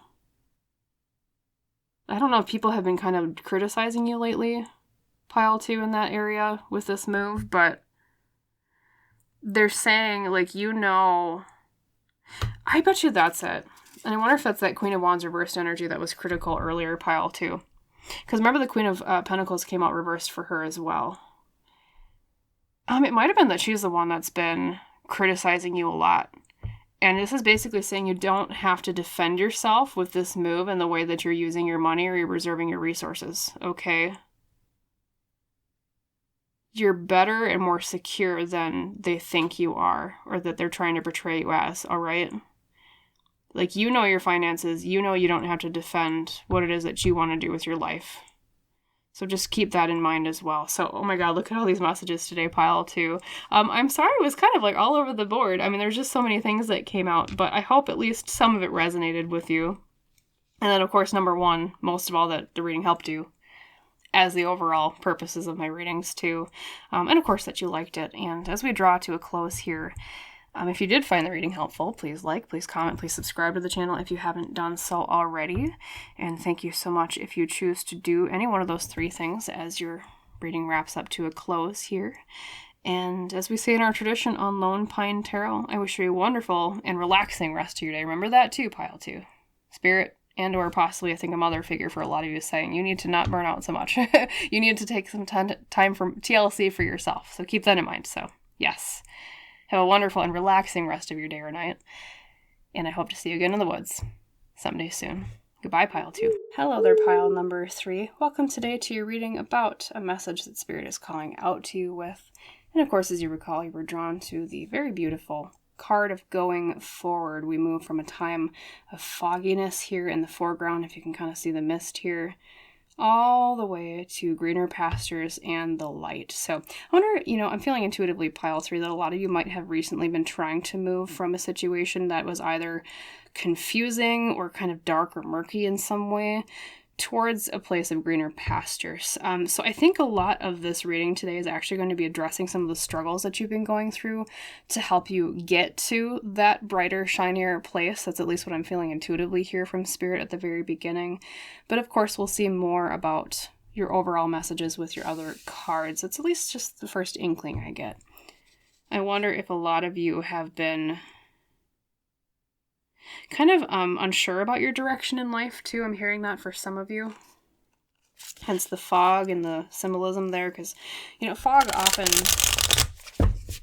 S1: I don't know if people have been kind of criticizing you lately, pile 2, in that area with this move, but they're saying, like, you know, I bet you that's it. And I wonder if that's that Queen of Wands reversed energy that was critical earlier, pile 2. Because remember the Queen of Pentacles came out reversed for her as well. It might have been that she's the one that's been criticizing you a lot. And this is basically saying you don't have to defend yourself with this move and the way that you're using your money or you're reserving your resources, okay? You're better and more secure than they think you are, or that they're trying to portray you as, all right? Like, you know your finances. You know you don't have to defend what it is that you want to do with your life. So just keep that in mind as well. So, oh my God, look at all these messages today, pile 2. I'm sorry it was kind of like all over the board. I mean, there's just so many things that came out, but I hope at least some of it resonated with you. And then, of course, number 1, most of all, that the reading helped you, as the overall purposes of my readings too. And of course that you liked it. And as we draw to a close here, if you did find the reading helpful, please like, please comment, please subscribe to the channel if you haven't done so already. And thank you so much if you choose to do any one of those 3 things as your reading wraps up to a close here. And as we say in our tradition on Lone Pine Tarot, I wish you a wonderful and relaxing rest of your day. Remember that too, pile 2. Spirit, and or possibly, I think, a mother figure for a lot of you, saying you need to not burn out so much. You need to take some time for TLC for yourself. So keep that in mind. So, yes. Have a wonderful and relaxing rest of your day or night. And I hope to see you again in the woods someday soon. Goodbye, pile 2. Hello there, pile number 3. Welcome today to your reading about a message that Spirit is calling out to you with. And of course, as you recall, you were drawn to the very beautiful card of going forward. We move from a time of fogginess here in the foreground, if you can kind of see the mist here, all the way to greener pastures and the light. So I wonder, I'm feeling intuitively, pile 3, that a lot of you might have recently been trying to move from a situation that was either confusing or kind of dark or murky in some way towards a place of greener pastures. So I think a lot of this reading today is actually going to be addressing some of the struggles that you've been going through to help you get to that brighter, shinier place. That's at least what I'm feeling intuitively here from Spirit at the very beginning. But of course, we'll see more about your overall messages with your other cards. It's at least just the first inkling I get. I wonder if a lot of you have been kind of unsure about your direction in life too. I'm hearing that for some of you. Hence the fog and the symbolism there, because fog often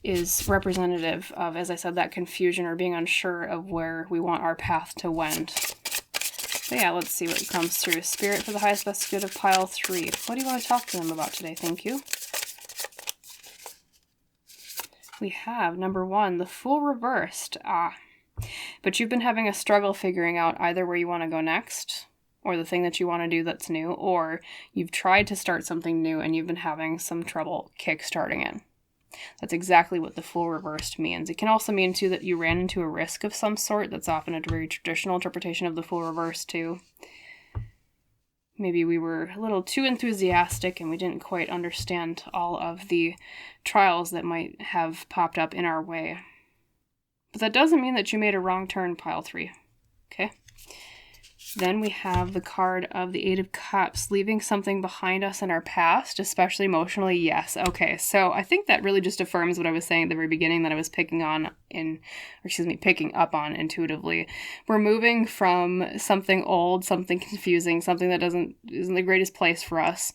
S1: is representative of, as I said, that confusion or being unsure of where we want our path to wend. So yeah, let's see what comes through. Spirit for the highest best good of pile 3. What do you want to talk to them about today? Thank you. We have number 1, the Fool reversed. But you've been having a struggle figuring out either where you want to go next, or the thing that you want to do that's new, or you've tried to start something new and you've been having some trouble kick-starting it. That's exactly what the Fool reversed means. It can also mean, too, that you ran into a risk of some sort. That's often a very traditional interpretation of the Fool reversed, too. Maybe we were a little too enthusiastic and we didn't quite understand all of the trials that might have popped up in our way. But that doesn't mean that you made a wrong turn, pile 3. Okay? Then we have the card of the 8 of Cups, leaving something behind us in our past, especially emotionally. Yes. Okay. So I think that really just affirms what I was saying at the very beginning that I was picking up on intuitively. We're moving from something old, something confusing, something that isn't the greatest place for us,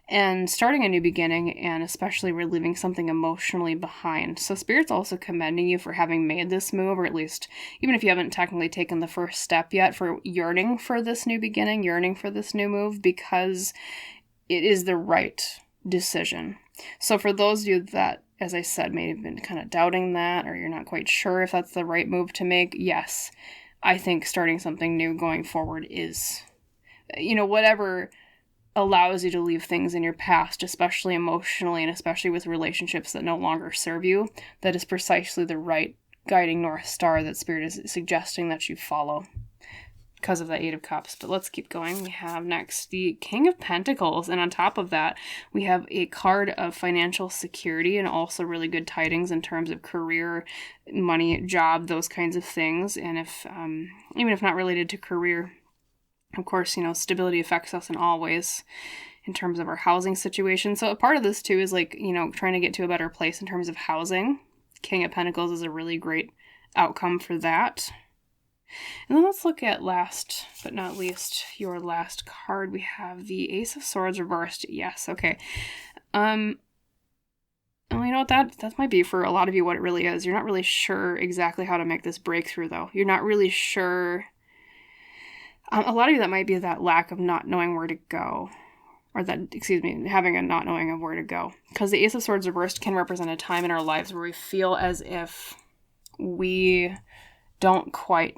S1: and starting a new beginning, and especially we're leaving something emotionally behind. So Spirit's also commending you for having made this move, or at least, even if you haven't technically taken the first step yet, for yearning for this new beginning, yearning for this new move, because it is the right decision. So for those of you that, as I said, may have been kind of doubting that, or you're not quite sure if that's the right move to make, yes, I think starting something new going forward is, whatever allows you to leave things in your past, especially emotionally and especially with relationships that no longer serve you, that is precisely the right guiding North Star that Spirit is suggesting that you follow because of the 8 of Cups. But let's keep going. We have next the King of Pentacles, and on top of that, we have a card of financial security and also really good tidings in terms of career, money, job, those kinds of things. And if even if not related to career, of course, stability affects us in all ways in terms of our housing situation. So a part of this too is trying to get to a better place in terms of housing. King of Pentacles is a really great outcome for that. And then let's look at last but not least, your last card. We have the Ace of Swords reversed. Yes, okay. Well, you know what, that might be for a lot of you what it really is. You're not really sure exactly how to make this breakthrough, though. You're not really sure. A lot of you, that might be that lack of not knowing where to go. Or having a not knowing of where to go. Because the Ace of Swords reversed can represent a time in our lives where we feel as if we don't quite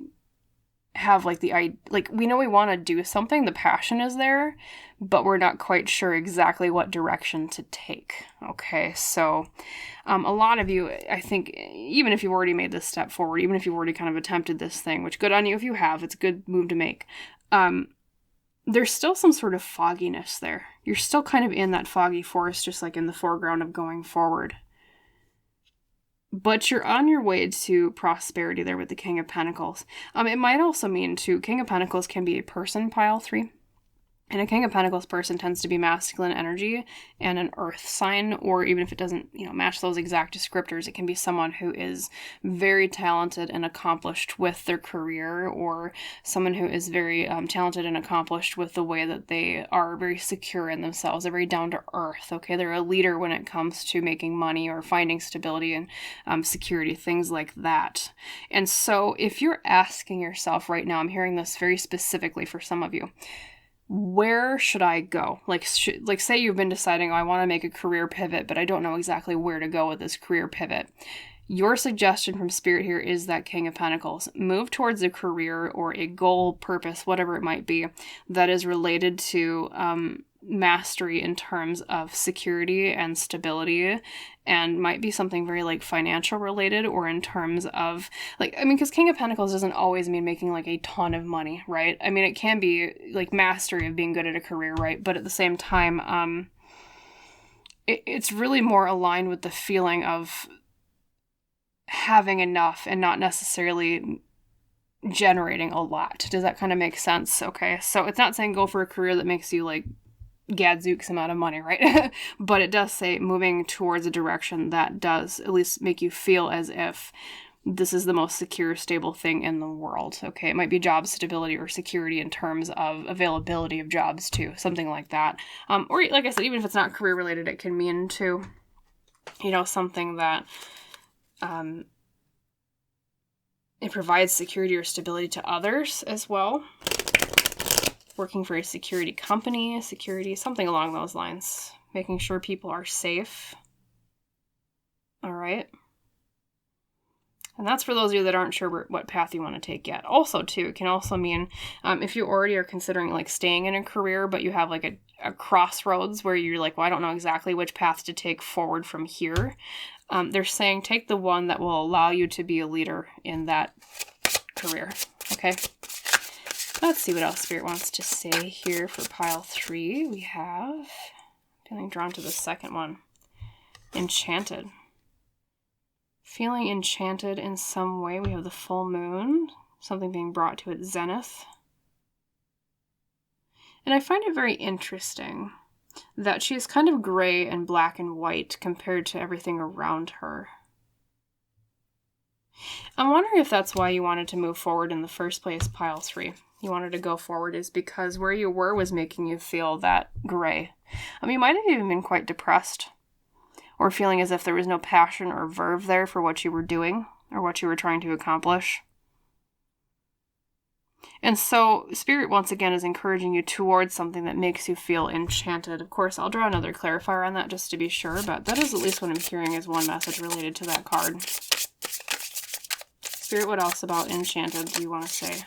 S1: have we know we want to do something, the passion is there, but we're not quite sure exactly what direction to take. Okay, so a lot of you, I think, even if you've already made this step forward, even if you've already kind of attempted this thing, which good on you if you have, it's a good move to make, there's still some sort of fogginess there. You're still kind of in that foggy forest, just like in the foreground of going forward. But you're on your way to prosperity there with the King of Pentacles. It might also mean, too, King of Pentacles can be a person, pile 3. And a King of Pentacles person tends to be masculine energy and an earth sign, or even if it doesn't, match those exact descriptors, it can be someone who is very talented and accomplished with their career, or someone who is very talented and accomplished with the way that they are very secure in themselves. They're very down to earth, okay? They're a leader when it comes to making money or finding stability and security, things like that. And so if you're asking yourself right now, I'm hearing this very specifically for some of you, where should I go? Say you've been deciding, I want to make a career pivot, but I don't know exactly where to go with this career pivot. Your suggestion from Spirit here is that King of Pentacles. Move towards a career or a goal, purpose, whatever it might be, that is related to mastery in terms of security and stability, and might be something very financial related, or in terms of because King of Pentacles doesn't always mean making a ton of money, right? It can be mastery of being good at a career, right? But at the same time, it's really more aligned with the feeling of having enough and not necessarily generating a lot. Does that kind of make sense? Okay, so it's not saying go for a career that makes you gadzooks amount of money, right? But it does say moving towards a direction that does at least make you feel as if this is the most secure, stable thing in the world. Okay, it might be job stability or security in terms of availability of jobs too, something like that. Or like I said, even if it's not career related, it can mean to, something that It provides security or stability to others as well. Working for a security company, something along those lines. Making sure people are safe. All right. And that's for those of you that aren't sure what path you want to take yet. Also, too, it can also mean if you already are considering like staying in a career, but you have like a crossroads where you're like, well, I don't know exactly which path to take forward from here. They're saying take the one that will allow you to be a leader in that career. Okay. Let's see what else Spirit wants to say here for pile 3. We have, feeling drawn to the second one, enchanted. Feeling enchanted in some way. We have the full moon, something being brought to its zenith. And I find it very interesting that she is kind of gray and black and white compared to everything around her. I'm wondering if that's why you wanted to move forward in the first place, pile 3. You wanted to go forward is because where you were was making you feel that gray. You might have even been quite depressed, or feeling as if there was no passion or verve there for what you were doing or what you were trying to accomplish. And so Spirit, once again, is encouraging you towards something that makes you feel enchanted. Of course, I'll draw another clarifier on that just to be sure, but that is at least what I'm hearing is one message related to that card. Spirit, what else about enchanted do you want to say?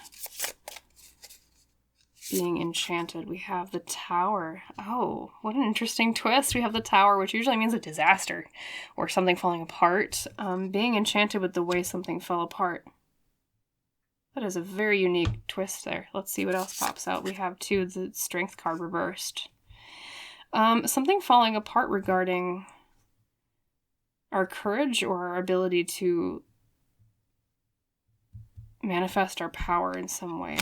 S1: Being enchanted. We have the Tower. Oh, what an interesting twist. We have the Tower, which usually means a disaster or something falling apart. Being enchanted with the way something fell apart. That is a very unique twist there. Let's see what else pops out. We have, too, the Strength card reversed. Something falling apart regarding our courage or our ability to manifest our power in some way.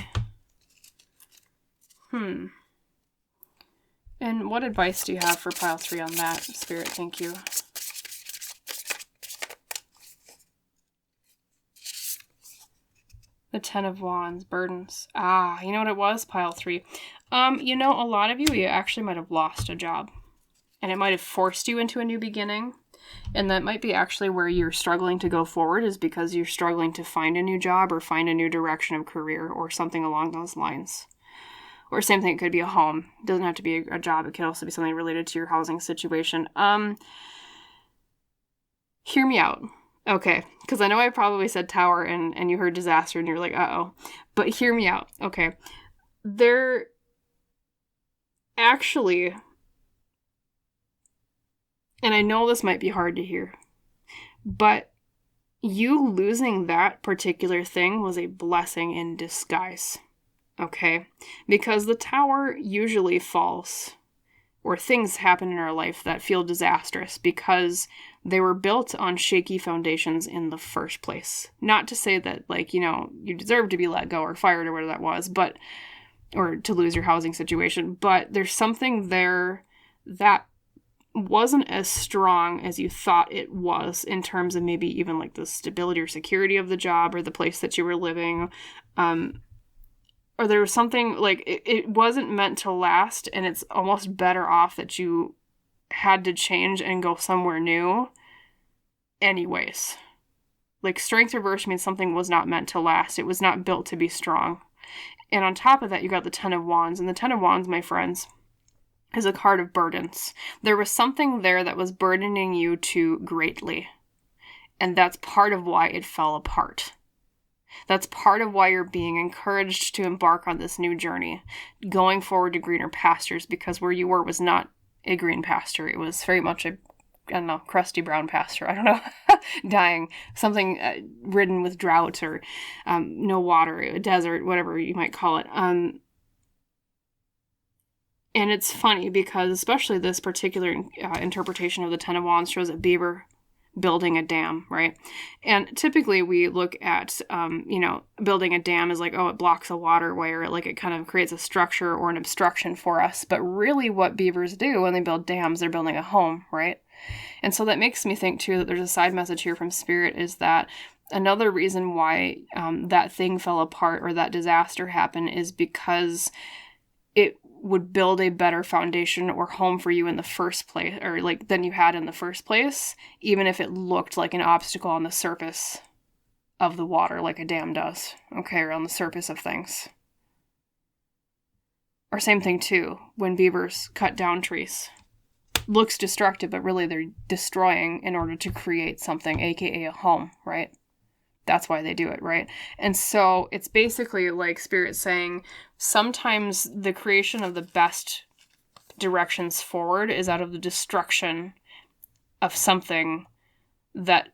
S1: And what advice do you have for pile 3 on that, Spirit? Thank you. The 10 of Wands, burdens. You know what it was, pile 3? A lot of you actually might have lost a job. And it might have forced you into a new beginning. And that might be actually where you're struggling to go forward, is because you're struggling to find a new job or find a new direction of career or something along those lines. Or same thing, it could be a home. It doesn't have to be a job. It could also be something related to your housing situation. Hear me out. Okay, because I know I probably said Tower and you heard disaster and you're like, uh-oh. But hear me out. Okay. There actually, and I know this might be hard to hear, but you losing that particular thing was a blessing in disguise. Okay, because the Tower usually falls, or things happen in our life that feel disastrous because they were built on shaky foundations in the first place. Not to say that, you deserve to be let go or fired or whatever that was, or to lose your housing situation, but there's something there that wasn't as strong as you thought it was in terms of maybe even like the stability or security of the job or the place that you were living, or there was something like it wasn't meant to last, and it's almost better off that you had to change and go somewhere new anyways. Like, strength reverse means something was not meant to last. It was not built to be strong. And on top of that, you got the 10 of Wands. And the 10 of Wands, my friends, is a card of burdens. There was something there that was burdening you too greatly. And that's part of why it fell apart. That's part of why you're being encouraged to embark on this new journey, going forward to greener pastures, because where you were was not a green pasture. It was very much crusty brown pasture. I don't know, dying, something ridden with drought or no water, a desert, whatever you might call it. And it's funny because especially this particular interpretation of the 10 of Wands shows a beaver building a dam, right? And typically we look at, building a dam as like, oh, it blocks a waterway, or like it kind of creates a structure or an obstruction for us. But really what beavers do when they build dams, they're building a home, right? And so that makes me think too that there's a side message here from Spirit, is that another reason why that thing fell apart or that disaster happened is because it would build a better foundation or home for you in the first place, or like than you had in the first place, even if it looked like an obstacle on the surface of the water, like a dam does, okay, or on the surface of things. Or same thing too, when beavers cut down trees. Looks destructive, but really they're destroying in order to create something, aka a home, right? That's why they do it, right? And so it's basically like Spirit saying sometimes the creation of the best directions forward is out of the destruction of something that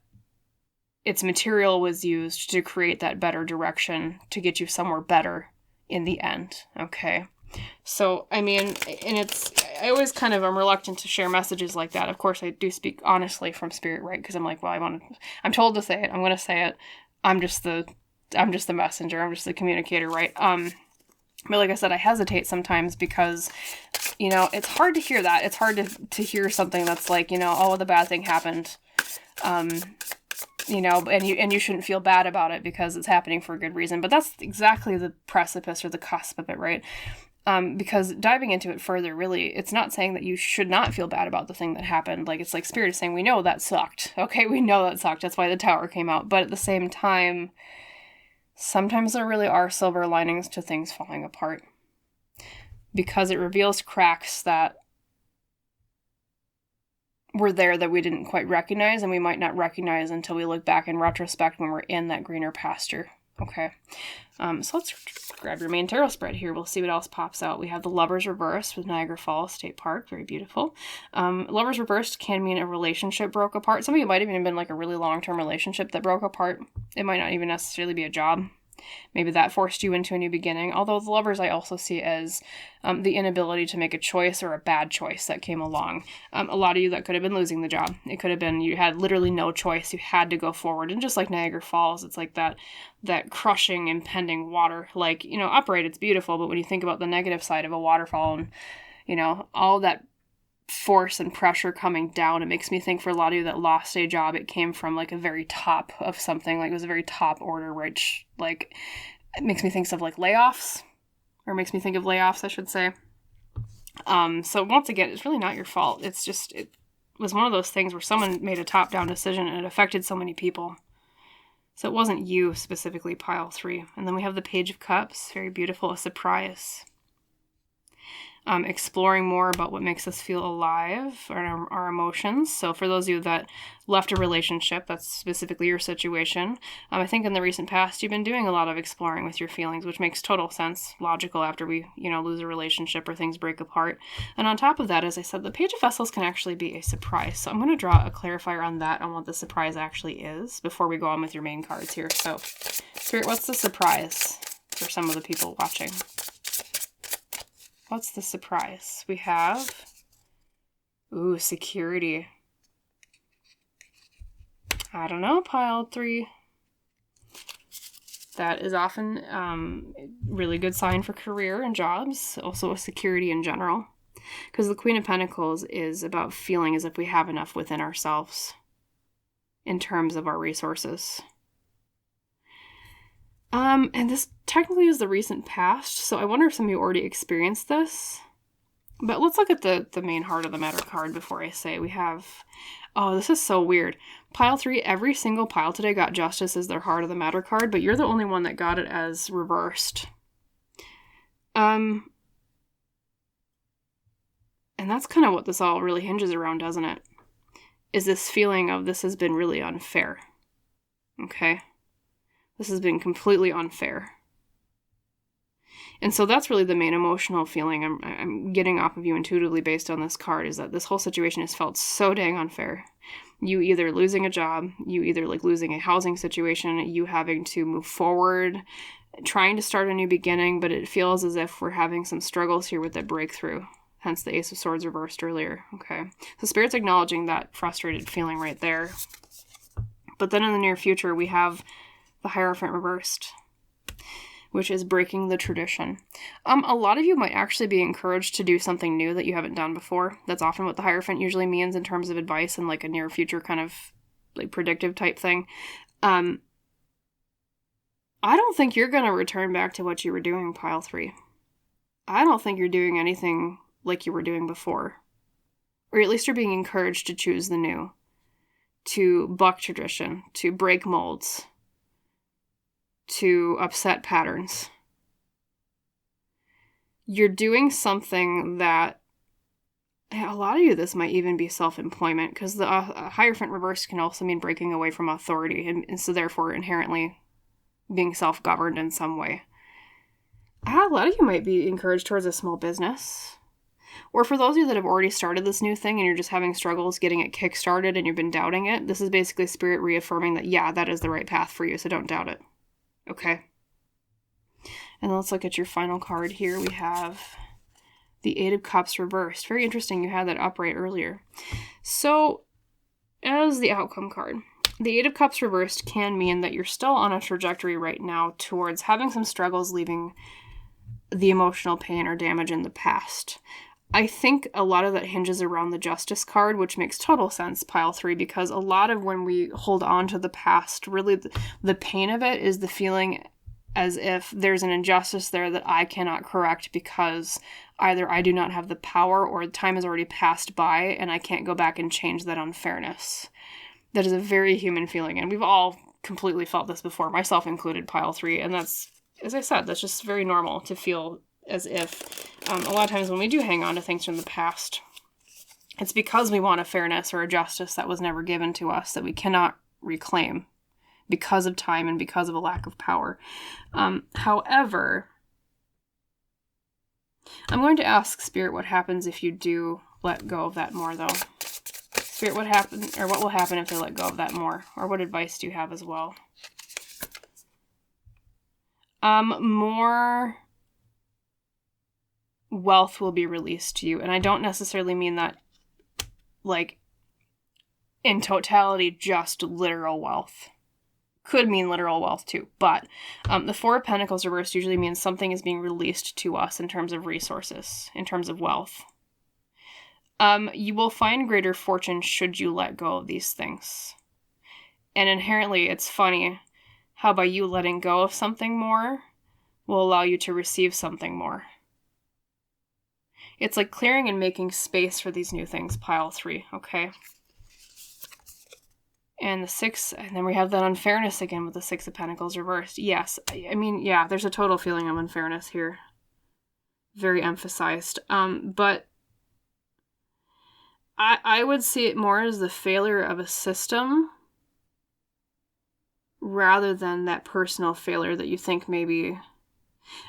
S1: its material was used to create that better direction to get you somewhere better in the end, okay? So, I mean, and I always kind of am reluctant to share messages like that. Of course, I do speak honestly from Spirit, right? Because I'm like, well, I'm told to say it. I'm going to say it. I'm just the messenger. I'm just the communicator, right? But like I said, I hesitate sometimes because, you know, it's hard to hear that. It's hard to hear something that's like, you know, oh, the bad thing happened. You know, and you shouldn't feel bad about it because it's happening for a good reason. But that's exactly the precipice or the cusp of it, right? Because diving into it further, really, it's not saying that you should not feel bad about the thing that happened. Like, it's like Spirit is saying, we know that sucked. Okay, we know that sucked. That's why the tower came out. But at the same time, sometimes there really are silver linings to things falling apart. Because it reveals cracks that were there that we didn't quite recognize, and we might not recognize until we look back in retrospect when we're in that greener pasture. Okay, so let's grab your main tarot spread here. We'll see what else pops out. We have the Lovers Reversed with Niagara Falls State Park. Very beautiful. Lovers Reversed can mean a relationship broke apart. Some of you might have even been like a really long-term relationship that broke apart. It might not even necessarily be a job. Maybe that forced you into a new beginning. Although the Lovers I also see as the inability to make a choice or a bad choice that came along. A lot of you, that could have been losing the job. It could have been you had literally no choice. You had to go forward. And just like Niagara Falls, it's like that crushing, impending water. Like, you know, upright, it's beautiful. But when you think about the negative side of a waterfall and, you know, all that force and pressure coming down, it makes me think for a lot of you that lost a job, it came from like a very top of something, like it was a very top order, which like it makes me think of like layoffs, or makes me think of layoffs, I should say. So once again, it's really not your fault. It's just, it was one of those things where someone made a top-down decision and it affected so many people. So it wasn't you specifically, pile 3. And then we have the Page of Cups, very beautiful, a surprise. Exploring more about what makes us feel alive, or our emotions. So for those of you that left a relationship, that's specifically your situation. I think in the recent past, you've been doing a lot of exploring with your feelings, which makes total sense, logical after we, you know, lose a relationship or things break apart. And on top of that, as I said, the Page of Vessels can actually be a surprise. So I'm going to draw a clarifier on that, on what the surprise actually is, before we go on with your main cards here. So, Spirit, what's the surprise for some of the people watching? What's the surprise? We have, security. I don't know, pile 3. That is often really good sign for career and jobs, also a security in general. Because the Queen of Pentacles is about feeling as if we have enough within ourselves in terms of our resources. And this technically is the recent past, so I wonder if some of you already experienced this. But let's look at the main heart of the matter card before I say. We have, this is so weird. Pile 3, every single pile today got Justice as their heart of the matter card, but you're the only one that got it as reversed. And that's kind of what this all really hinges around, doesn't it? Is this feeling of this has been really unfair. Okay? This has been completely unfair. And so that's really the main emotional feeling I'm getting off of you intuitively based on this card, is that this whole situation has felt so dang unfair. You either losing a job, you either like losing a housing situation, you having to move forward, trying to start a new beginning, but it feels as if we're having some struggles here with that breakthrough. Hence the Ace of Swords reversed earlier. Okay. So Spirit's acknowledging that frustrated feeling right there. But then in the near future, we have the Hierophant reversed, which is breaking the tradition. A lot of you might actually be encouraged to do something new that you haven't done before. That's often what the Hierophant usually means in terms of advice and like a near future kind of like predictive type thing. I don't think you're going to return back to what you were doing, pile 3. I don't think you're doing anything like you were doing before. Or at least you're being encouraged to choose the new, to buck tradition, to break molds, to upset patterns. You're doing something that, a lot of you, this might even be self-employment, because the Hierophant reverse can also mean breaking away from authority, and so therefore inherently being self-governed in some way. A lot of you might be encouraged towards a small business. Or for those of you that have already started this new thing and you're just having struggles getting it kickstarted and you've been doubting it, this is basically Spirit reaffirming that, yeah, that is the right path for you, so don't doubt it. Okay? And let's look at your final card here. We have the Eight of Cups reversed. Very interesting. You had that upright earlier. So, as the outcome card, the Eight of Cups reversed can mean that you're still on a trajectory right now towards having some struggles leaving the emotional pain or damage in the past. I think a lot of that hinges around the Justice card, which makes total sense, pile 3, because a lot of when we hold on to the past, really the pain of it is the feeling as if there's an injustice there that I cannot correct because either I do not have the power or time has already passed by and I can't go back and change that unfairness. That is a very human feeling, and we've all completely felt this before, myself included, pile 3, and that's, as I said, that's just very normal to feel as if a lot of times when we do hang on to things from the past, it's because we want a fairness or a justice that was never given to us that we cannot reclaim because of time and because of a lack of power. However, I'm going to ask Spirit what happens if you do let go of that more, though. Spirit, what will happen if they let go of that more? Or what advice do you have as well? More wealth will be released to you. And I don't necessarily mean that, like, in totality, just literal wealth. Could mean literal wealth too, but the Four of Pentacles reversed usually means something is being released to us in terms of resources, in terms of wealth. You will find greater fortune should you let go of these things. And inherently, it's funny how by you letting go of something more will allow you to receive something more. It's like clearing and making space for these new things, pile 3, okay? And the 6, and then we have that unfairness again with the 6 of Pentacles reversed. Yes, I mean, yeah, there's a total feeling of unfairness here. Very emphasized. But I would see it more as the failure of a system rather than that personal failure that you think maybe...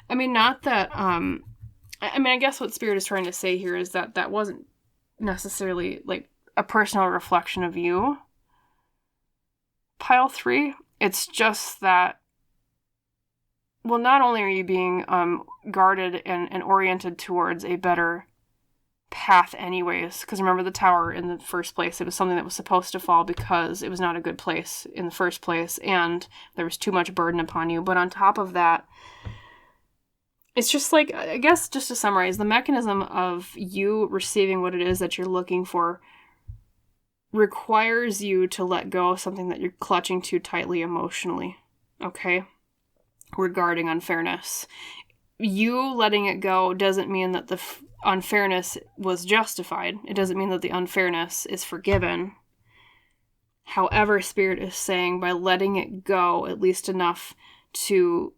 S1: I mean, not that... I guess what Spirit is trying to say here is that that wasn't necessarily, like, a personal reflection of you. Pile 3, it's just that, well, not only are you being guarded and oriented towards a better path anyways, because remember the Tower in the first place, it was something that was supposed to fall because it was not a good place in the first place, and there was too much burden upon you. But on top of that, it's just like, I guess just to summarize, the mechanism of you receiving what it is that you're looking for requires you to let go of something that you're clutching too tightly emotionally, okay? Regarding unfairness. You letting it go doesn't mean that the unfairness was justified. It doesn't mean that the unfairness is forgiven. However, Spirit is saying by letting it go at least enough to...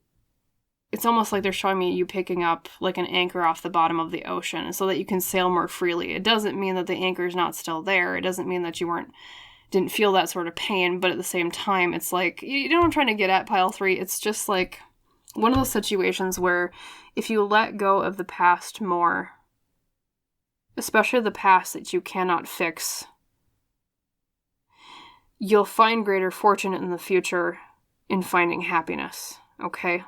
S1: It's almost like they're showing me you picking up like an anchor off the bottom of the ocean so that you can sail more freely. It doesn't mean that the anchor is not still there. It doesn't mean that you didn't feel that sort of pain, but at the same time, it's like, you know what I'm trying to get at, pile 3? It's just like one of those situations where if you let go of the past more, especially the past that you cannot fix, you'll find greater fortune in the future in finding happiness, okay?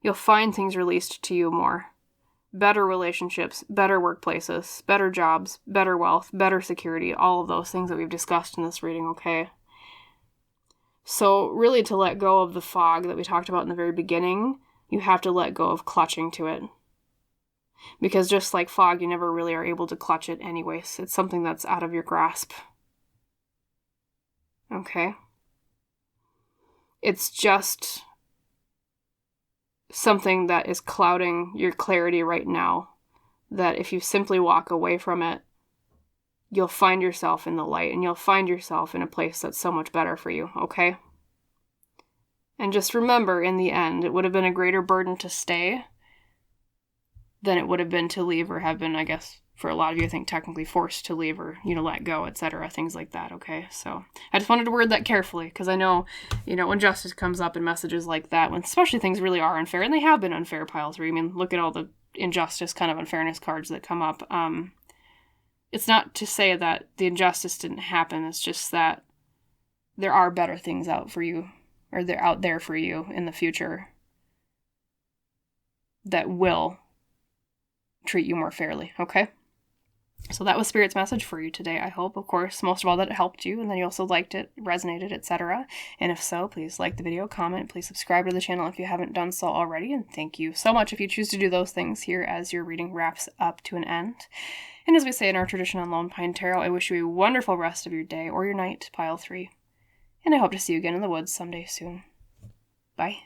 S1: You'll find things released to you more. Better relationships, better workplaces, better jobs, better wealth, better security, all of those things that we've discussed in this reading, okay? So really to let go of the fog that we talked about in the very beginning, you have to let go of clutching to it. Because just like fog, you never really are able to clutch it anyways. It's something that's out of your grasp. Okay? It's just something that is clouding your clarity right now, that if you simply walk away from it, you'll find yourself in the light and you'll find yourself in a place that's so much better for you, okay? And just remember, in the end, it would have been a greater burden to stay than it would have been to leave, or have been, I guess, for a lot of you, I think, technically forced to leave or, let go, etc., things like that, okay? So I just wanted to word that carefully, because I know, when justice comes up in messages like that, when especially things really are unfair, and they have been unfair, pile 3. I mean, look at all the injustice kind of unfairness cards that come up. It's not to say that the injustice didn't happen, it's just that there are better things out for you, or they're out there for you in the future that will treat you more fairly, okay? So that was Spirit's message for you today, I hope. Of course, most of all, that it helped you, and then you also liked it, resonated, etc. And if so, please like the video, comment, please subscribe to the channel if you haven't done so already, and thank you so much if you choose to do those things here as your reading wraps up to an end. And as we say in our tradition on Lone Pine Tarot, I wish you a wonderful rest of your day or your night, pile 3. And I hope to see you again in the woods someday soon. Bye.